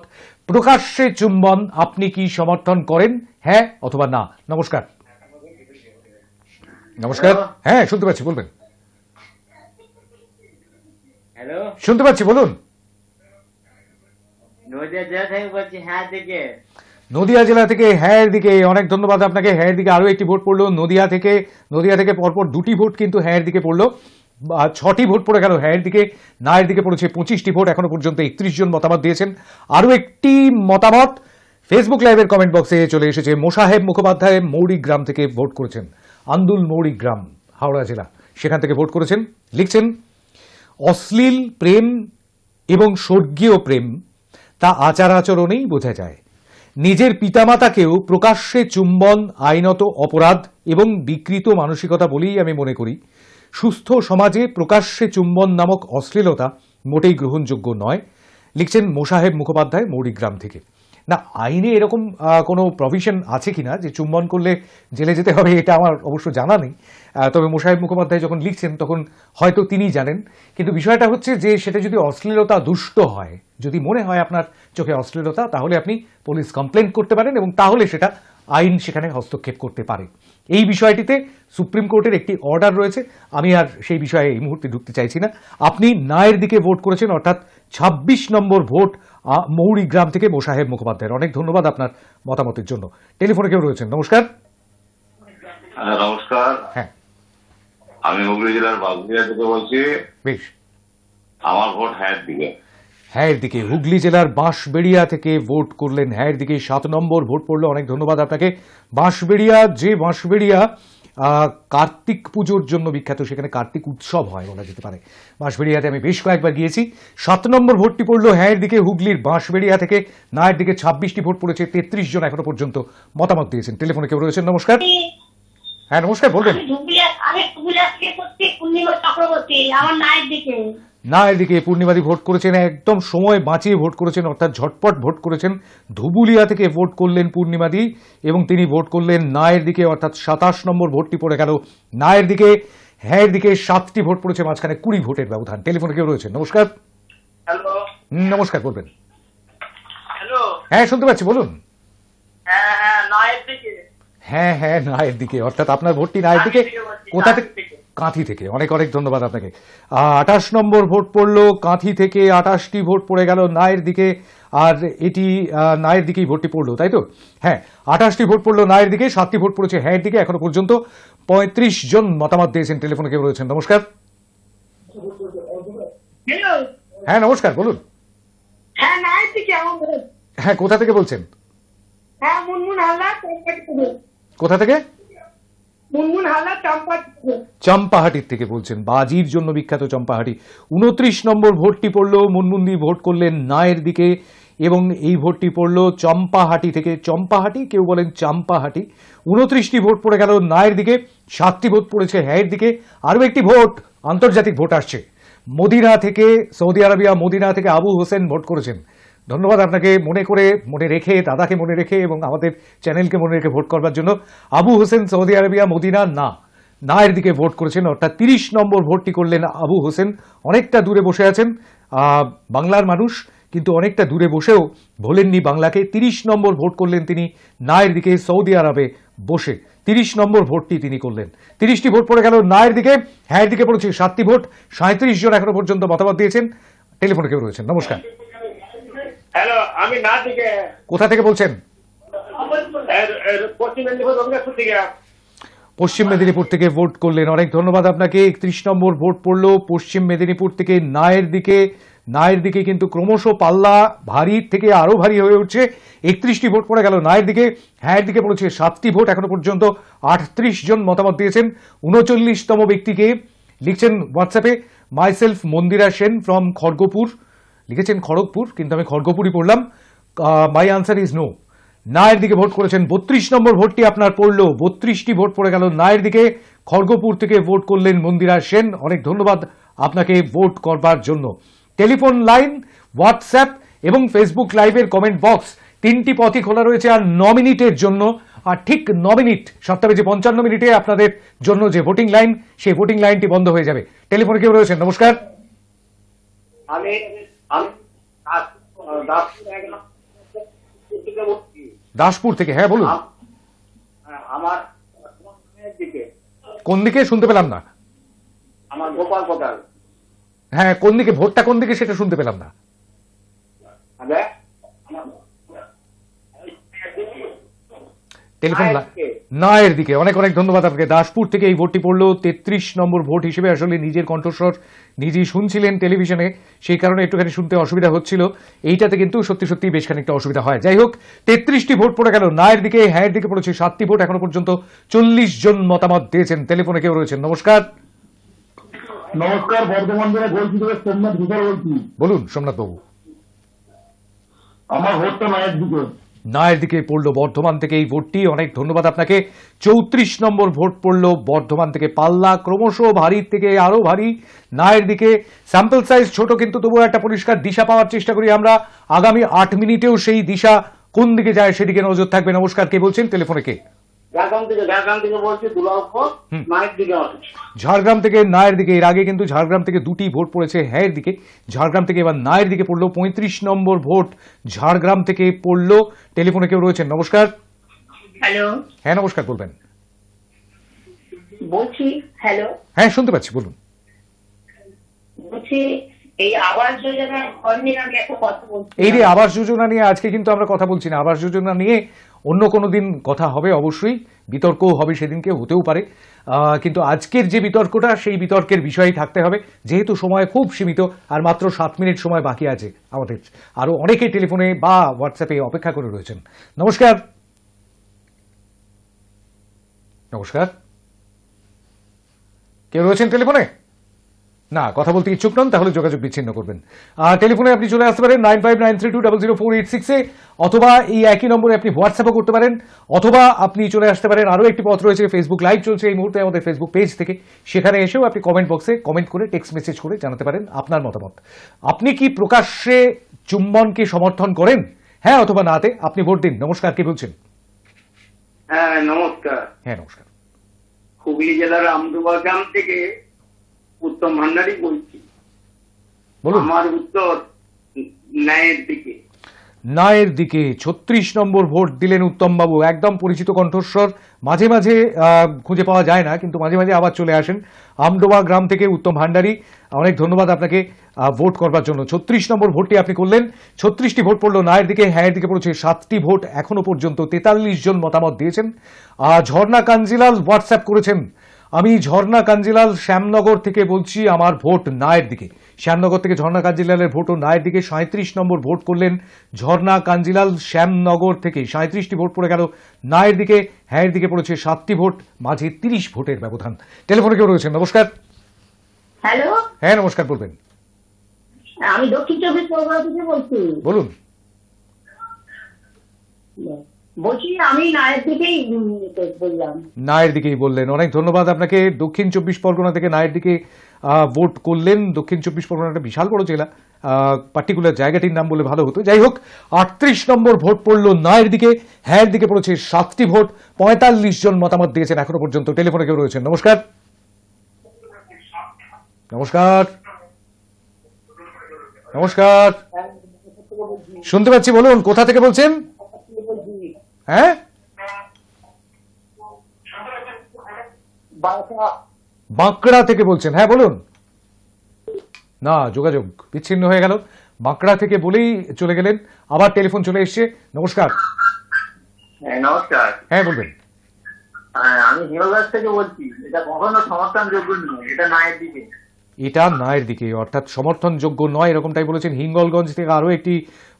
প্রকাশ্যে চুম্বন আপনি কি সমর্থন করেন, হ্যাঁ অথবা না? নমস্কার। নমস্কার, হ্যাঁ শুনতে পাচ্ছি, বলবেন। হ্যালো, শুনতে পাচ্ছি, বলুন। নদিয়া জেলা থেকে বলছি, হ্যাঁ দিকে। নদিয়া জেলা থেকে হ্যাঁ এর দিকে। অনেক ধন্যবাদ আপনাকে। হ্যাঁ এর দিকে আরো একটি ভোট পড়লো নদিয়া থেকে। নদিয়া থেকে পরপর 2টি ভোট কিন্তু হ্যাঁ এর দিকে পড়লো। 6টি ভোট পড়ে গেল হ্যাঁ এর দিকে। না এর দিকে পড়েছে 25টি ভোট এখনো পর্যন্ত। 31 জন মতামত দিয়েছেন। আরো একটি মতামত ফেসবুক লাইভের কমেন্ট বক্সে চলে এসেছে। মোশাহেব মুখোপাধ্যায় মৌরিগ্রাম থেকে ভোট করেছেন। আন্দুল মৌরিগ্রাম, হাওড়া জেলা, সেখান থেকে ভোট করেছেন। লিখছেন, অশ্লীল প্রেম এবং স্বর্গীয় প্রেম তা আচার আচরণেই বোঝা যায়। নিজের পিতামাতাকেও প্রকাশ্যে চুম্বন আইনত অপরাধ এবং বিকৃত মানসিকতা বলেই আমি মনে করি। সুস্থ সমাজে প্রকাশ্যে চুম্বন নামক অশ্লীলতা মোটেই গ্রহণযোগ্য নয়। লিখছেন মোশাহেব মুখোপাধ্যায় মৌরিগ্রাম থেকে। না, আইনে এরকম কোনো প্রভিশন আছে কিনা যে চুম্বন করলে জেলে যেতে হবে, এটা আমার অবশ্য জানা নেই। তবে মোশাহেব মুখোপাধ্যায় যখন লিখছেন তখন হয়তো তিনি জানেন। কিন্তু বিষয়টা হচ্ছে যে সেটা যদি অশ্লীলতা দুষ্ট হয়, যদি মনে হয় আপনার চোখে অশ্লীলতা, তাহলে আপনি পুলিশ কমপ্লেন করতে পারেন এবং তাহলে সেটা আইন সেখানে হস্তক্ষেপ করতে পারে। এই বিষয়টিতে সুপ্রিম কোর্টের একটি অর্ডার রয়েছে। আমি আর সেই বিষয়ে এই মুহূর্তে ঢুকতে চাইছি না। আপনি নায়ের দিকে ভোট করেছেন, অর্থাৎ 26 নম্বর ভোট মৌরি গ্রাম থেকে মোসাহেব মুখোপাধ্যায়ের। অনেক ধন্যবাদ আপনার মতামতের জন্য। টেলিফোনে কেউ রয়েছেন, নমস্কার। নমস্কার, হ্যাঁ আমি হুগলি জেলার বাগদিয়া থেকে বলছি। বেশ, আমার ভোট হ্যাঁ দিকে। হ্যাঁ দিকে, হুগলি জেলার বাঁশবেড়িয়া থেকে ভোট করলেন হ্যাঁ দিকে, 7 নম্বর ভোট পড়লো। অনেক ধন্যবাদ আপনাকে। বাঁশবেড়িয়া কার্তিক পুজোর জন্য বিখ্যাত, সেখানে কার্তিক উৎসব হয় বলা যেতে পারে। বাঁশবেড়িয়াতে আমি বেশ কয়েকবার গিয়েছি। 7 নম্বর ভোটটি পড়লো হ্যাঁ দিকে, হুগলির বাঁশবেড়িয়া থেকে। নায়ের দিকে 26টি ভোট পড়েছে, 33 জন এখনো পর্যন্ত মতামত দিয়েছেন। টেলিফোনে কেউ রয়েছেন, নমস্কার। হ্যাঁ নমস্কার, বলবেন। আমি পুরুলিয়া থেকে করছি, পূর্ণিমা চক্রবর্তী, আমার নায়ের দিকে। নায়ের দিকে পূর্ণিমাদি ভোট করেছেন, একদম সময় বাঁচিয়ে ভোট করেছেন, অর্থাৎ ঝটপট ভোট করেছেন। ধুবুলিয়া থেকে ভোট করলেন পূর্ণিমাদি এবং তিনি ভোট করলেন নায়ের দিকে, অর্থাৎ 27 নম্বর ভোটটি পড়ে গেল নায়ের দিকে। হ্যাঁ দিকে 7টি ভোট পড়েছে, মাঝখানে 20 ভোটের ব্যবধান। টেলিফোনে কেউ রয়েছেন, নমস্কার। হ্যালো নমস্কার, বলবেন। হ্যালো, হ্যাঁ শুনতে পাচ্ছি, বলুন। হ্যাঁ হ্যাঁ নায়ের দিকে। হ্যাঁ হ্যাঁ নায়ের দিকে, অর্থাৎ আপনার ভোটটি নায়ের দিকে। কোথা থেকে? কাঁথি থেকে। অনেক অনেক ধন্যবাদ আপনাকে। 28 নম্বর ভোট পড়লো কাঁথি থেকে, 28টি ভোট পড়ে গেল নায়ের দিকে। আর এটি নায়ের দিকেই ভোটটি পড়লো, তাই তো? হ্যাঁ, 28টি ভোট পড়লো নায়ের দিকে, 7টি ভোট পড়েছে হ্যাঁ দিকে। এখনো পর্যন্ত 35 জন মতামত দিয়েছেন। টেলিফোনে কেউ রয়েছেন, নমস্কার। হ্যালো, হ্যাঁ নমস্কার, বলুন। হ্যাঁ নায়ের দিকে আমার ভোট। হ্যাঁ, কোথা থেকে বলছেন? হ্যাঁ মুনমুন হালদার, চম্পাহাটি থেকে। কোথা থেকে? মুনমুন হালদার, চম্পাহাটি থেকে। চম্পাহাটির থেকে বলছেন, বাজির জন্য বিখ্যাত চম্পাহাটি। 29 নম্বর ভোটটি পড়লো, মুনমুন্দি ভোট করলেন নায়ের দিকে এবং এই ভোটটি পড়লো চম্পাহাটি থেকে। চম্পাহাটি, কেউ বলেন চাম্পাহাটি। 29টি ভোট পড়ে গেল নায়ের দিকে, 7টি ভোট পড়েছে হ্যাঁয়ের দিকে। আরও একটি ভোট, আন্তর্জাতিক ভোট আসছে মদিনা থেকে, সৌদি আরবিয়া মদিনা থেকে আবু হোসেন ভোট করেছেন। ধন্যবাদ আপনাকে, মনে রেখে, দাদাকে মনে রেখে এবং আমাদের চ্যানেলকে মনে রেখে ভোট করবার জন্য। Abu Hossain Saudi Arabia Medina নায়ের দিকে ভোট করেছেন, অর্থাৎ 30 নম্বর ভোটটি করলেন আবু হোসেন। অনেকটা দূরে বসে আছেন বাংলার মানুষ, কিন্তু অনেকটা দূরে বসেও ভোলেননি বাংলাকে। 30 নম্বর ভোট করলেন তিনি নায়ের দিকে, সৌদি আরবে বসে 30 নম্বর ভোটটি তিনি করলেন। 30টি ভোট পড়ে গেল নায়ের দিকে। হ্যাঁ দিকে পড়েছে 7টি ভোট, 37 জন এখনো পর্যন্ত মতামত দিয়েছেন। টেলিফোনে কেউ রয়েছেন, নমস্কার। হ্যালো, আমি না দিকে। কোথা থেকে বলছেন? পশ্চিম মেদিনীপুর রঘুনাথপুর থেকে। পশ্চিম মেদিনীপুর থেকে ভোট করলেন, অনেক ধন্যবাদ আপনাকে। 31 নম্বর ভোট পড়লো পশ্চিম মেদিনীপুর থেকে নায়ের দিকে। নায়ের দিকে কিন্তু ক্রমশ পাল্লা ভারী থেকে আরো ভারী হয়ে উঠছে। 31টি ভোট পড়ে গেল নায়ের দিকে। হ্যাঁ দিকে পড়েছে 7টি ভোট, এখনো পর্যন্ত 38 জন মতামত দিয়েছেন। 39তম ব্যক্তিকে লিখছেন হোয়াটসঅ্যাপে, মাইসেলফ মন্দিরা সেন ফ্রম খড়গপুর, লিখেছেন খড়গপুর, কিন্তু আমি খড়গপুরই পড়লাম। My answer is no. নায়ের দিকে ভোট করেছেন। 32 নম্বর ভোটটি আপনার পড়লো, 32টি ভোট পড়ে গেল নায়ের দিকে। খড়গপুর থেকে ভোট করলেন মন্দিরা সেন। অনেক ধন্যবাদ আপনাকে ভোট করবার জন্য। টেলিফোন লাইন, হোয়াটসঅ্যাপ এবং ফেসবুক লাইভের কমেন্ট বক্স, 3টি পথই খোলা রয়েছে আর 9 মিনিটের জন্য। আর ঠিক 9 মিনিট 7:55 আপনাদের জন্য যে ভোটিং লাইন, সেই ভোটিং লাইনটি বন্ধ হয়ে যাবে। টেলিফোনে কেউ রয়েছেন, নমস্কার। আমি দাসপুর থেকে, হ্যাঁ বলুন। আমার দিকে। কোন দিকে শুনতে পেলাম না? আমার গোপাল কোটাল। হ্যাঁ, কোন দিকে ভোটটা, কোন দিকে সেটা শুনতে পেলাম না। টেলিফোন নায়ের দিকে। অনেক অনেক ধন্যবাদ আপনাকে। দাসপুর থেকে এই ভোটটি পড়লো 33 নম্বর ভোট হিসেবে। আসলে নিজের কণ্ঠস্বর নিজেই শুনছিলেন টেলিভিশনে, সেই কারণে একটুখানি শুনতে অসুবিধা হচ্ছিল। এইটাতে কিন্তু সত্যি সত্যি বেশ খানিকটা অসুবিধা হয়। যাই হোক, 33টি ভোট পড়ে গেল নায়ের দিকে। হ্যাঁ দিকে পড়েছে 7টি ভোট, এখনো পর্যন্ত 40 জন মতামত দিয়েছেন। টেলিফোনে কেউ রয়েছেন, নমস্কার। নমস্কার, বর্ধমান জেলা বলছি থেকে সোমনাথ ঘোষাল বলছি। বলুন সোমনাথ বাবু। আমার ভোটটা নায়ের দিকে। নায়ের দিকে পড়লো বর্ধমান থেকে এই ভোটটি। অনেক ধন্যবাদ আপনাকে। 34 নম্বর ভোট পড়লো বর্ধমান থেকে। পাল্লা ক্রমশ ভারী থেকে আরো ভারী নায়ের দিকে। স্যাম্পল সাইজ ছোট, কিন্তু তবুও একটা পরিষ্কার দিশা পাওয়ার চেষ্টা করি আমরা। আগামী 8 মিনিটেও সেই দিশা কোন দিকে যায় সেদিকে নজর থাকবে। নমস্কার, কে বলছেন? টেলিফোনে কে? ঝাড়গ্রাম থেকে বলছি, দুলালপুর নায়ের দিকে। ঝাড়গ্রাম থেকে নায়ের দিকে। এর আগে কিন্তু ঝাড়গ্রাম থেকে 2টি ভোট পড়েছে হ্যাঁয়ের দিকে। ঝাড়গ্রাম থেকে এবার নায়ের দিকে পড়লো। 35 নম্বর ভোট ঝাড়গ্রাম থেকে পড়লো। টেলিফোনে কেউ রয়েছেন, নমস্কার। হ্যালো, হ্যাঁ নমস্কার, বলবেন। বলছি হ্যালো, হ্যাঁ শুনতে পাচ্ছি, বলুন। বলছি এই আবাস যোজনা ঘর নিয়ে আমি একটা কথা বলছি। এই যে আবাস যোজনা নিয়ে আজকে কিন্তু আমরা কথা বলছি না, আবাস যোজনা নিয়ে অন্য কোনো দিন কথা হবে, অবশ্যই বিতর্কও হবে, সেদিনকে হতেও পারে, কিন্তু আজকের যে বিতর্কটা সেই বিতর্কের বিষয়ই থাকতে হবে, যেহেতু সময় খুব সীমিত আর মাত্র 7 মিনিট সময় বাকি আছে আমাদের। আরো অনেকে টেলিফোনে বা হোয়াটসঅ্যাপে অপেক্ষা করে রয়েছেন। নমস্কার। নমস্কার, কেউ রয়েছেন টেলিফোনে? না, কথা বলতে ইচ্ছুক নন, তাহলে যোগাযোগ বিচ্ছিন্ন করবেন। টেলিফোনে আপনি চলে আসতে পারেন 9593200486 অথবা এই একই নম্বরে আপনি হোয়াটসঅ্যাপও করতে পারেন, অথবা আপনি চলে আসতে পারেন, আরও একটি পথ রয়েছে, ফেসবুক লাইভ চলছে এই মুহূর্তে আমাদের ফেসবুক পেজ থেকে, সেখানে এসেও আপনি কমেন্ট বক্সে কমেন্ট করে টেক্সট মেসেজ করে জানাতে পারেন আপনার মতামত। আপনি কি প্রকাশ্যে চুম্বনকে সমর্থন করেন, হ্যাঁ অথবা নাতে? আপনি ভোট দিন। নমস্কার, কে বলছেন? হ্যাঁ নমস্কার, হ্যাঁ নমস্কার। হুগলি জেলার আমদুবা গ্রাম থেকে উত্তম ভান্ডারী বলছি। বলুন। আমার উত্তর ন্যায়ের দিকে। নায়ের দিকে 36 নম্বর ভোট দিলেন উত্তমবাবু। একদম পরিচিত কণ্ঠস্বর, মাঝে মাঝে খুঁজে পাওয়া যায় না, কিন্তু মাঝে মাঝে আবার চলে আসেন। আমডোবা গ্রাম থেকে উত্তম ভান্ডারী, অনেক ধন্যবাদ আপনাকে ভোট করবার জন্য। 36 নম্বর ভোটটি আপনি করলেন। 36টি ভোট পড়লো নায়ের দিকে, হ্যাঁয়ের দিকে পড়েছে 7টি ভোট। এখনো পর্যন্ত 43 জন মতামত দিয়েছেন। ঝর্ণা কাঞ্জিলাল হোয়াটসঅ্যাপ করেছেন, আমি ঝর্ণা কাঞ্জিলাল শ্যামনগর থেকে বলছি, আমার ভোট নায়ের দিকে। শ্যামনগর থেকে ঝর্ণা কাঞ্জিলালের ভোটও নায়ের দিকে। 37 নম্বর ভোট করলেন ঝর্ণা কাঞ্জিলাল শ্যামনগর থেকে। 37টি ভোট পড়ে গেল নায়ের দিকে, হ্যাঁয়ের দিকে পড়েছে 7টি ভোট, মাঝে 30 ভোটের ব্যবধান। টেলিফোনে কেউ রয়েছেন? নমস্কার। হ্যালো, হ্যাঁ নমস্কার, বলবেন। আমি দক্ষিণ চব্বিশ পরগনা থেকে বলছি। বলুন। বলছি আমি নায়ের দিকেই বললাম। নায়ের দিকেই বললেন, অনেক ধন্যবাদ আপনাকে। দক্ষিণ 24 পরগনা থেকে নায়ের দিকে ভোট করলেন। দক্ষিণ 24 পরগনা একটা বিশাল বড় জেলা, পার্টিকুলার জায়গাটির নাম বলে ভালো হতো। যাই হোক, 38 নম্বর ভোট পড়লো নায়ের দিকে, হ্যাঁয়ের দিকে পড়েছে 7টি ভোট। 45 জন মতামত দিয়েছেন এখনো পর্যন্ত। টেলিফোনে কেউ রয়েছেন? নমস্কার। নমস্কার। নমস্কার, শুনতে পাচ্ছি, বলুন কোথা থেকে বলছেন? হ্যাঁ, বাঁকড়া থেকে বলছেন, হ্যাঁ বলুন। না, যোগাযোগ বিচ্ছিন্ন হয়ে গেল। বাঁকড়া থেকে বলেই চলে গেলেন, আবার টেলিফোন চলে এসছে। নমস্কার। হ্যাঁ নমস্কার, হ্যাঁ বলবেন। আমি হিরোগাছ থেকে বলছি। এটা কখনো সমর্থনযোগ্য নয়, এটা নায়ের দিকে। এটা নায়ের দিকে, অর্থাৎ সমর্থনযোগ্য নয়, এরকমটাই বলেছেন। হিঙ্গলগঞ্জ থেকে আরো একটি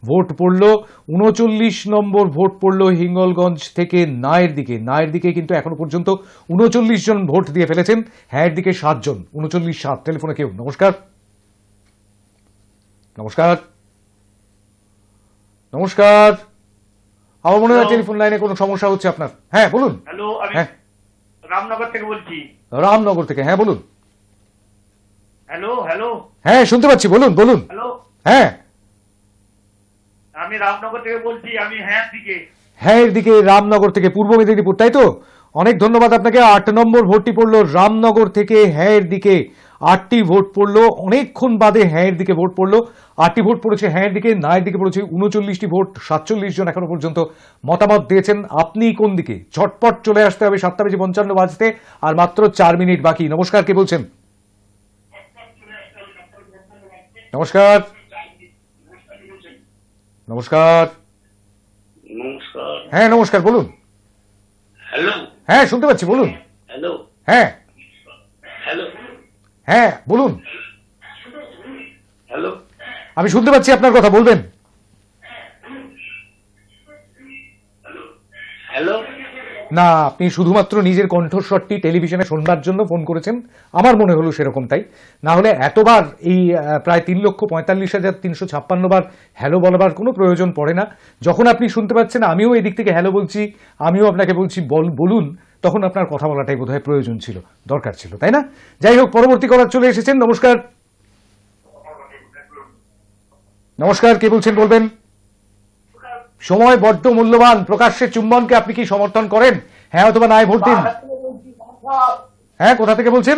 ভোট পড়লো। 39 নম্বর ভোট পড়লো হিঙ্গলগঞ্জ থেকে নায়ের দিকে। নায়ের দিকে কিন্তু এখনো পর্যন্ত 39 জন ভোট দিয়ে ফেলেছেন, হ্যাঁয়ের দিকে 7 জন। 39-7। টেলিফোনে কেউ? নমস্কার। নমস্কার। নমস্কার, আমার মনে হয় টেলিফোন লাইনে কোনো সমস্যা হচ্ছে আপনার। হ্যাঁ বলুন। হ্যালো, আমি হ্যাঁ, রামনগর থেকে বলছি। রামনগর থেকে, হ্যাঁ বলুন। হ্যালো হ্যালো হ্যাঁ শুনতে পাচ্ছি, বলুন বলুন। হ্যালো, হ্যাঁ, আমি রামনগর থেকে বলছি, আমি হ্যাঁ দিকে। হ্যাঁয়ের দিকে রামনগর থেকে, পূর্ব মেদিনীপুর, তাই তো? অনেক ধন্যবাদ আপনাকে। 8 নম্বর ভোটটি পড়লো রামনগর থেকে হ্যাঁয়ের দিকে। 8টি ভোট পড়লো, অনেকক্ষণ বাদে হ্যাঁয়ের দিকে ভোট পড়লো। 8টি ভোট পড়েছে হ্যাঁয়ের দিকে, নায়ের দিকে পড়েছে 39টি ভোট। 47 জন এখনো পর্যন্ত মতামত দিয়েছেন। আপনি কোন দিকে? ঝটপট চলে আসতে হবে, 7:55 বাজতে আর মাত্র 4 মিনিট বাকি। নমস্কার, কে বলছেন? নমস্কার। নমস্কার। নমস্কার। হ্যাঁ নমস্কার, বলুন। হ্যালো হ্যাঁ শুনতে পাচ্ছি, বলুন। হ্যালো হ্যাঁ হ্যালো হ্যাঁ বলুন। হ্যালো, আমি শুনতে পাচ্ছি আপনার কথা, বলবেন। হ্যালো। না, আপনি শুধুমাত্র নিজের কণ্ঠস্বরটি টেলিভিশনে শোনবার জন্য ফোন করেছেন, আমার মনে হলো সেরকমটাই। না হলে এতবার এই প্রায় 3,45,356 বার হ্যালো বলবার কোনো প্রয়োজন পড়ে না। যখন আপনি শুনতে পাচ্ছেন, আমিও এদিক থেকে হ্যালো বলছি, আমিও আপনাকে বলছি বলুন, তখন আপনার কথা বলাটাই বোধহয় প্রয়োজন ছিল, দরকার ছিল, তাই না? যাই হোক, পরবর্তী কলার চলে এসেছেন। নমস্কার। নমস্কার, কে বলছেন বলবেন। সময় বড্ড মূল্যবান। প্রকাশ্যে চুম্বনকে আপনি কি সমর্থন করেন, হ্যাঁ অথবা নাই ভোট দিন। হ্যাঁ, কোথা থেকে বলছেন?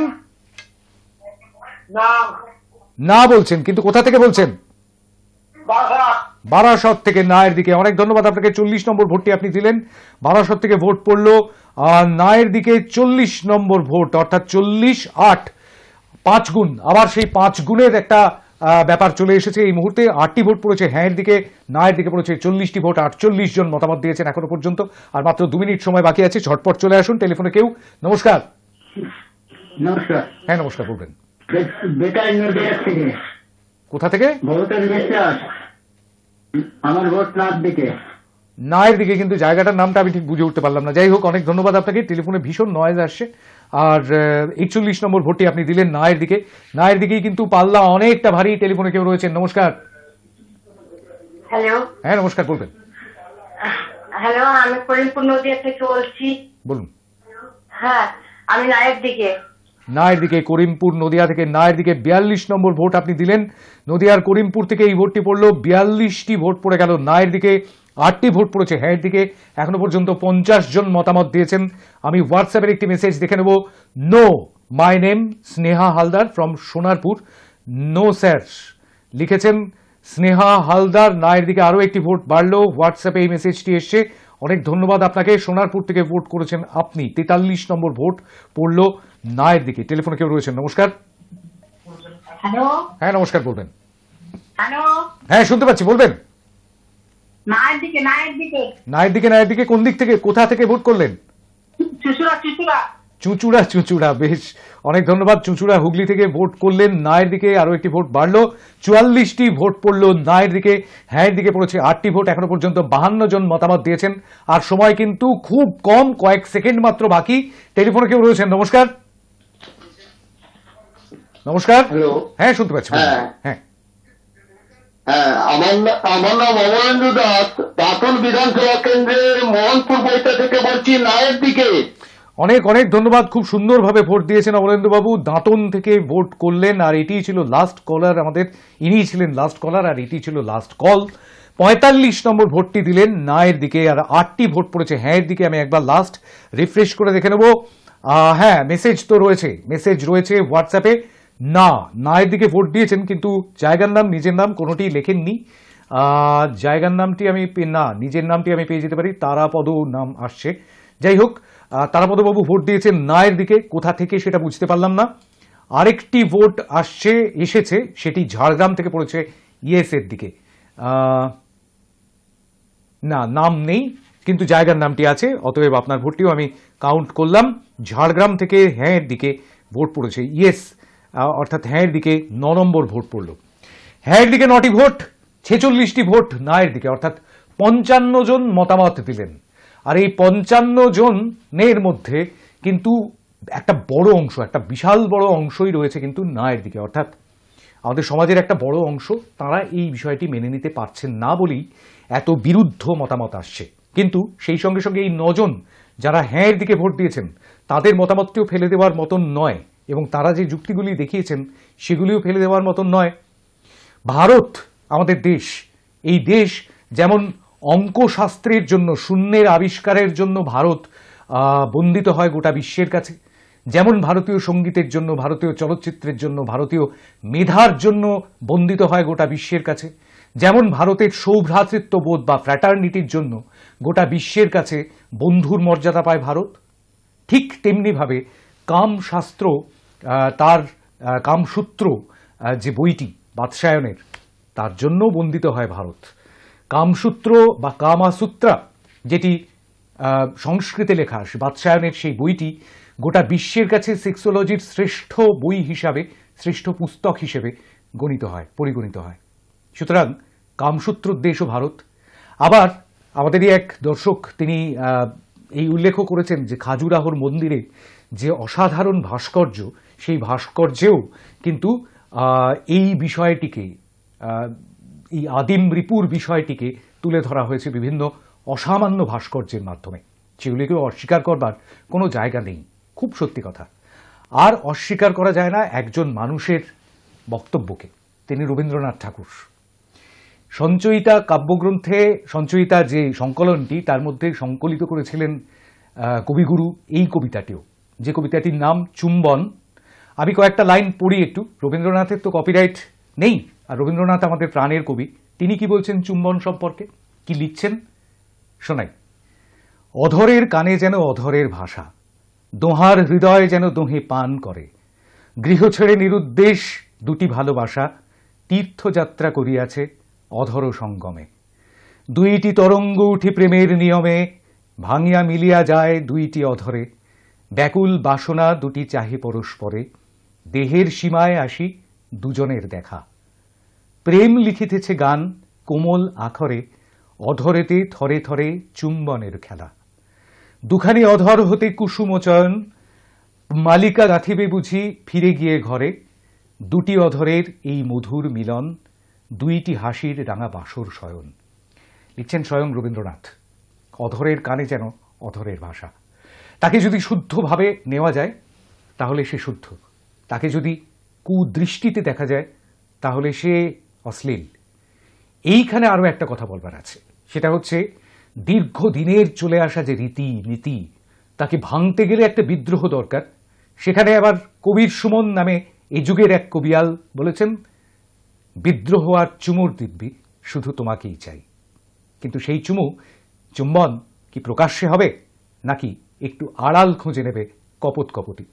না বলছেন, কিন্তু কোথা থেকে বলছেন? বারাসত থেকে নায়ের দিকে। অনেক ধন্যবাদ আপনাকে। 40 নম্বর ভোটটি আপনি দিলেন। বারাসত থেকে ভোট পড়লো নায়ের দিকে। 40 নম্বর ভোট, অর্থাৎ 40-8, 5 গুণ। আবার সেই 5 গুণের একটা ব্যাপার চলে এসেছে এই মুহূর্তে। 8টি ভোট পড়েছে হ্যাঁর দিকে, নায়ের দিকে পড়েছে 40টি ভোট। 48 জন মতামত দিয়েছেন এখনো পর্যন্ত, আর মাত্র 2 মিনিট সময় বাকি আছে। ঝটপট চলে আসুন। টেলিফোনে কেউ? নমস্কার। নমস্কার। হ্যাঁ নমস্কার, বলবেন। বেকার নদিয়া থেকে। কোথা থেকে? ভোটের বিশ্বাস। আমার ভোট নাক দিকে। নায়ের দিকে, কিন্তু জায়গাটার নামটা আমি ঠিক বুঝে উঠতে পারলাম না। যাই হোক, অনেক ধন্যবাদ আপনাকে। টেলিফোনে ভীষণ নয়েজ আসছে। আর 41 নম্বর ভোটটি আপনি দিলেন নায়ের দিকে। নায়ের দিকেই কিন্তু পাল্লা অনেকটা ভারী। টেলিফোনে কেউ রয়েছেন? নমস্কার। হ্যালো, হ্যাঁ নমস্কার, বলবেন। হ্যালো, আমি করিমপুর নদিয়া থেকে বলছি। বলুন। হ্যাঁ, আমি নায়ের দিকে। নায়ের দিকে, করিমপুর নদিয়া থেকে নায়ের দিকে 42 নম্বর ভোট আপনি দিলেন। নদিয়ার করিমপুর থেকে এই ভোটটি পড়লো। 42টি ভোট পড়ে গেল নায়ের দিকে। 8টি ভোট পড়েছে হ্যাঁ দিকে। এখনো পর্যন্ত 50 জন মতামত দিয়েছেন। আমি হোয়াটসঅ্যাপের একটি মেসেজ দেখে নেব। No, my name Sneha Haldar from Sonarpur. No sir লিখেছেন স্নেহা হালদার। নায়ের দিকে আরও একটি ভোট বাড়লো। হোয়াটসঅ্যাপে এই মেসেজটি এসছে। অনেক ধন্যবাদ আপনাকে। সোনারপুর থেকে ভোট করেছেন আপনি। 43 নম্বর ভোট পড়লো নায়ের দিকে। টেলিফোনে কেউ রয়েছেন? নমস্কার। হ্যালো, হ্যাঁ নমস্কার, বলবেন। হ্যালো, হ্যাঁ শুনতে পাচ্ছি, বলবেন। নায়ের দিকে, নায়ের দিকে। নায়ের দিকে, নায়ের দিকে কোন দিক থেকে, কোথা থেকে ভোট করলেন? চুচুড়া, চুচুড়া। চুঁচুড়া, চুঁচুড়া, বেশ অনেক ধন্যবাদ। চুঁচুড়া হুগলি থেকে ভোট করলেন নায়ের দিকে। আরো একটি ভোট বাড়লো। 44টি ভোট পড়লো নায়ের দিকে। হ্যাঁ দিকে পড়েছে 8টি ভোট। এখনো পর্যন্ত 52 জন মতামত দিয়েছেন। আর সময় কিন্তু খুব কম, কয়েক সেকেন্ড মাত্র বাকি। টেলিফোনে কেউ রয়েছেন? নমস্কার। নমস্কার। হ্যালো। হ্যাঁ শুনতে পাচ্ছি, বলুন। হ্যাঁ। হ্যাঁ হ্যাঁ, আমার নাম অমরেন্দ্র দাস, দাঁতন বিধানসভা কেন্দ্রের মোহনপুর বইটা থেকে বলছি, নায়ের দিকে। অনেক অনেক ধন্যবাদ। খুব সুন্দরভাবে ভোট দিয়েছেন অমরেন্দ্রবাবু। দাঁতন থেকে ভোট করলেন। আর এটিই ছিল লাস্ট কলার আমাদের। ইনিই ছিলেন লাস্ট কলার, আর এটি ছিল লাস্ট কল। 45 নম্বর ভোটটি দিলেন নায়ের দিকে। আর 8টি ভোট পড়েছে হ্যাঁর দিকে। আমি একবার লাস্ট রিফ্রেশ করে দেখে নেব। হ্যাঁ, মেসেজ তো রয়েছে, মেসেজ রয়েছে হোয়াটসঅ্যাপে। না, নায়ের দিকে ভোট দিয়েছেন, কিন্তু জায়গার নাম, নিজের নাম কোনোটি লেখেননি। জায়গার নামটি আমি না, নিজের নামটি আমি পেয়ে যেতে পারি। তারাপদ নাম আসছে। যাই হোক, তারাপদবাবু ভোট দিয়েছেন নায়ের দিকে। কোথা থেকে সেটা বুঝতে পারলাম না। আরেকটি ভোট এসেছে, সেটি ঝাড়গ্রাম থেকে পড়েছে ইয়েসের দিকে। না, নাম নেই, কিন্তু জায়গার নামটি আছে। অতএব আপনার ভোটটিও আমি কাউন্ট করলাম। ঝাড়গ্রাম থেকে হ্যাঁ দিকে ভোট পড়েছে ইয়েস, অর্থাৎ হ্যাঁ দিকে 9 নম্বর ভোট পড়ল। হ্যাঁ দিকে 9টি ভোট, 46টি ভোট নায়ের দিকে, অর্থাৎ 55 জন মতামত দিলেন। আর এই 55 জনের মধ্যে কিন্তু একটা বড় অংশ, একটা বিশাল বড় অংশই রয়েছে কিন্তু নায়ের দিকে, অর্থাৎ আমাদের সমাজের একটা বড় অংশ। তারা এই বিষয়টি মেনে নিতে পারছেন না বলেই এত বিরুদ্ধ মতামত আসছে। কিন্তু সেই সঙ্গে সঙ্গে এই 9 জন যারা হ্যাঁর দিকে ভোট দিয়েছেন, তাদের মতামতটিও ফেলে দেওয়ার মতন নয়, এবং তারা যে যুক্তিগুলি দেখিয়েছেন সেগুলিও ফেলে দেওয়ার মতন নয়। ভারত আমাদের দেশ, এই দেশ যেমন অঙ্কশাস্ত্রের জন্য, শূন্যের আবিষ্কারের জন্য ভারত বন্দিত হয় গোটা বিশ্বের কাছে, যেমন ভারতীয় সঙ্গীতের জন্য, ভারতীয় চলচ্চিত্রের জন্য, ভারতীয় মেধার জন্য বন্দিত হয় গোটা বিশ্বের কাছে, যেমন ভারতের সৌভ্রাতৃত্ববোধ বা ফ্র্যাটার্নিটির জন্য গোটা বিশ্বের কাছে বন্ধুর মর্যাদা পায় ভারত, ঠিক তেমনিভাবে কামশাস্ত্র, তার কামসূত্র যে বইটি বাদশায়নের, তার জন্য বন্দিত হয় ভারত। কামসূত্র বা কামাসূত্রা, যেটি সংস্কৃতে লেখা, বাদশায়নের সেই বইটি গোটা বিশ্বের কাছে সেক্সোলজির শ্রেষ্ঠ বই হিসাবে, শ্রেষ্ঠ পুস্তক হিসেবে পরিগণিত হয়। সুতরাং কামসূত্র দেশও ভারত। আবার আমাদেরই এক দর্শক, তিনি এই উল্লেখও করেছেন যে খাজুরাহোর মন্দিরে যে অসাধারণ ভাস্কর্য, সেই ভাস্কর্যেও কিন্তু এই বিষয়টিকে, এই আদিম রিপুর বিষয়টিকে তুলে ধরা হয়েছে বিভিন্ন অসামান্য ভাস্কর্যের মাধ্যমে। সেগুলিকে অস্বীকার করবার কোনো জায়গা নেই, খুব সত্যি কথা। আর অস্বীকার করা যায় না একজন মানুষের বক্তব্যকে। তিনি রবীন্দ্রনাথ ঠাকুর। সঞ্চয়িতা কাব্যগ্রন্থে, সঞ্চয়িতা যে সংকলনটি, তার মধ্যে সংকলিত করেছিলেন কবিগুরু এই কবিতাটিও, যে কবিতাটির নাম চুম্বন। আমি কয়েকটা লাইন পড়ি একটু। রবীন্দ্রনাথের তো কপিরাইট নেই, আর রবীন্দ্রনাথ আমাদের প্রাণের কবি। তিনি কি বলছেন চুম্বন সম্পর্কে, কি লিখছেন শোনাই। অধরের কানে যেন অধরের ভাষা, দোহার হৃদয় যেন দোহে পান করে, গৃহ ছেড়ে নিরুদ্দেশ দুটি ভালোবাসা, তীর্থযাত্রা করিয়াছে অধর সঙ্গমে। দুইটি তরঙ্গ উঠি প্রেমের নিয়মে, ভাঙিয়া মিলিয়া যায় দুইটি অধরে। ব্যাকুল বাসনা দুটি চাহে পরস্পরে, দেহের সীমায় আসি দুজনের দেখা। প্রেম লিখিতেছে গান কোমল আখরে, অধরেতে থরে থরে চুম্বনের খেলা। দুখানি অধর হতে কুসুমচয়ন, মালিকা গাঁথিবে বুঝি ফিরে গিয়ে ঘরে। দুটি অধরের এই মধুর মিলন, দুইটি হাসির রাঙা বাসর শয়ন। লিখছেন স্বয়ং রবীন্দ্রনাথ। অধরের কানে যেন অধরের ভাষা। তাকে যদি শুদ্ধভাবে নেওয়া যায় তাহলে সে শুদ্ধ, তাকে যদি কুদৃষ্টিতে দেখা যায় তাহলে সে অশ্লীল। এইখানে আরও একটা কথা বলবার আছে, সেটা হচ্ছে দীর্ঘদিনের চলে আসা যে রীতি নীতি, তাকে ভাঙতে গেলে একটা বিদ্রোহ দরকার। সেখানে আবার কবির সুমন নামে এই যুগের এক কবিয়াল বলেছেন, বিদ্রোহ আর চুমুর দিব্যি শুধু তোমাকেই চাই। কিন্তু সেই চুম্বন কি প্রকাশ্যে হবে, নাকি একটু আড়াল খুঁজে নেবে কপট কপটি?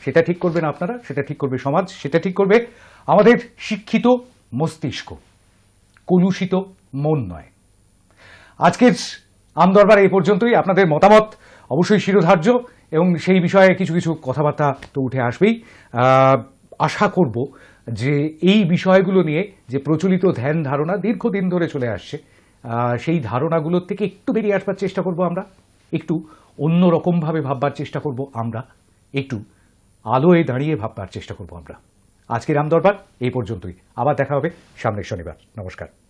সেটা ঠিক করবেন আপনারা, সেটা ঠিক করবে সমাজ, সেটা ঠিক করবে আমাদের শিক্ষিত মস্তিষ্ক, কলুষিত মন নয়। আজকের আমদরবার এই পর্যন্তই। আপনাদের মতামত অবশ্যই শিরোধার্য এবং সেই বিষয়ে কিছু কিছু কথাবার্তা তো উঠে আসবেই। আশা করব যে এই বিষয়গুলো নিয়ে যে প্রচলিত ধ্যান ধারণা দীর্ঘদিন ধরে চলে আসছে, সেই ধারণাগুলোর থেকে একটু বেরিয়ে আসবার চেষ্টা করব আমরা, একটু অন্যরকমভাবে ভাববার চেষ্টা করব আমরা, একটু আলোয় দাঁড়িয়ে ভাববার চেষ্টা করব আমরা। আজকের আমদরবার এই পর্যন্তই। আবার দেখা হবে সামনের শনিবার। নমস্কার।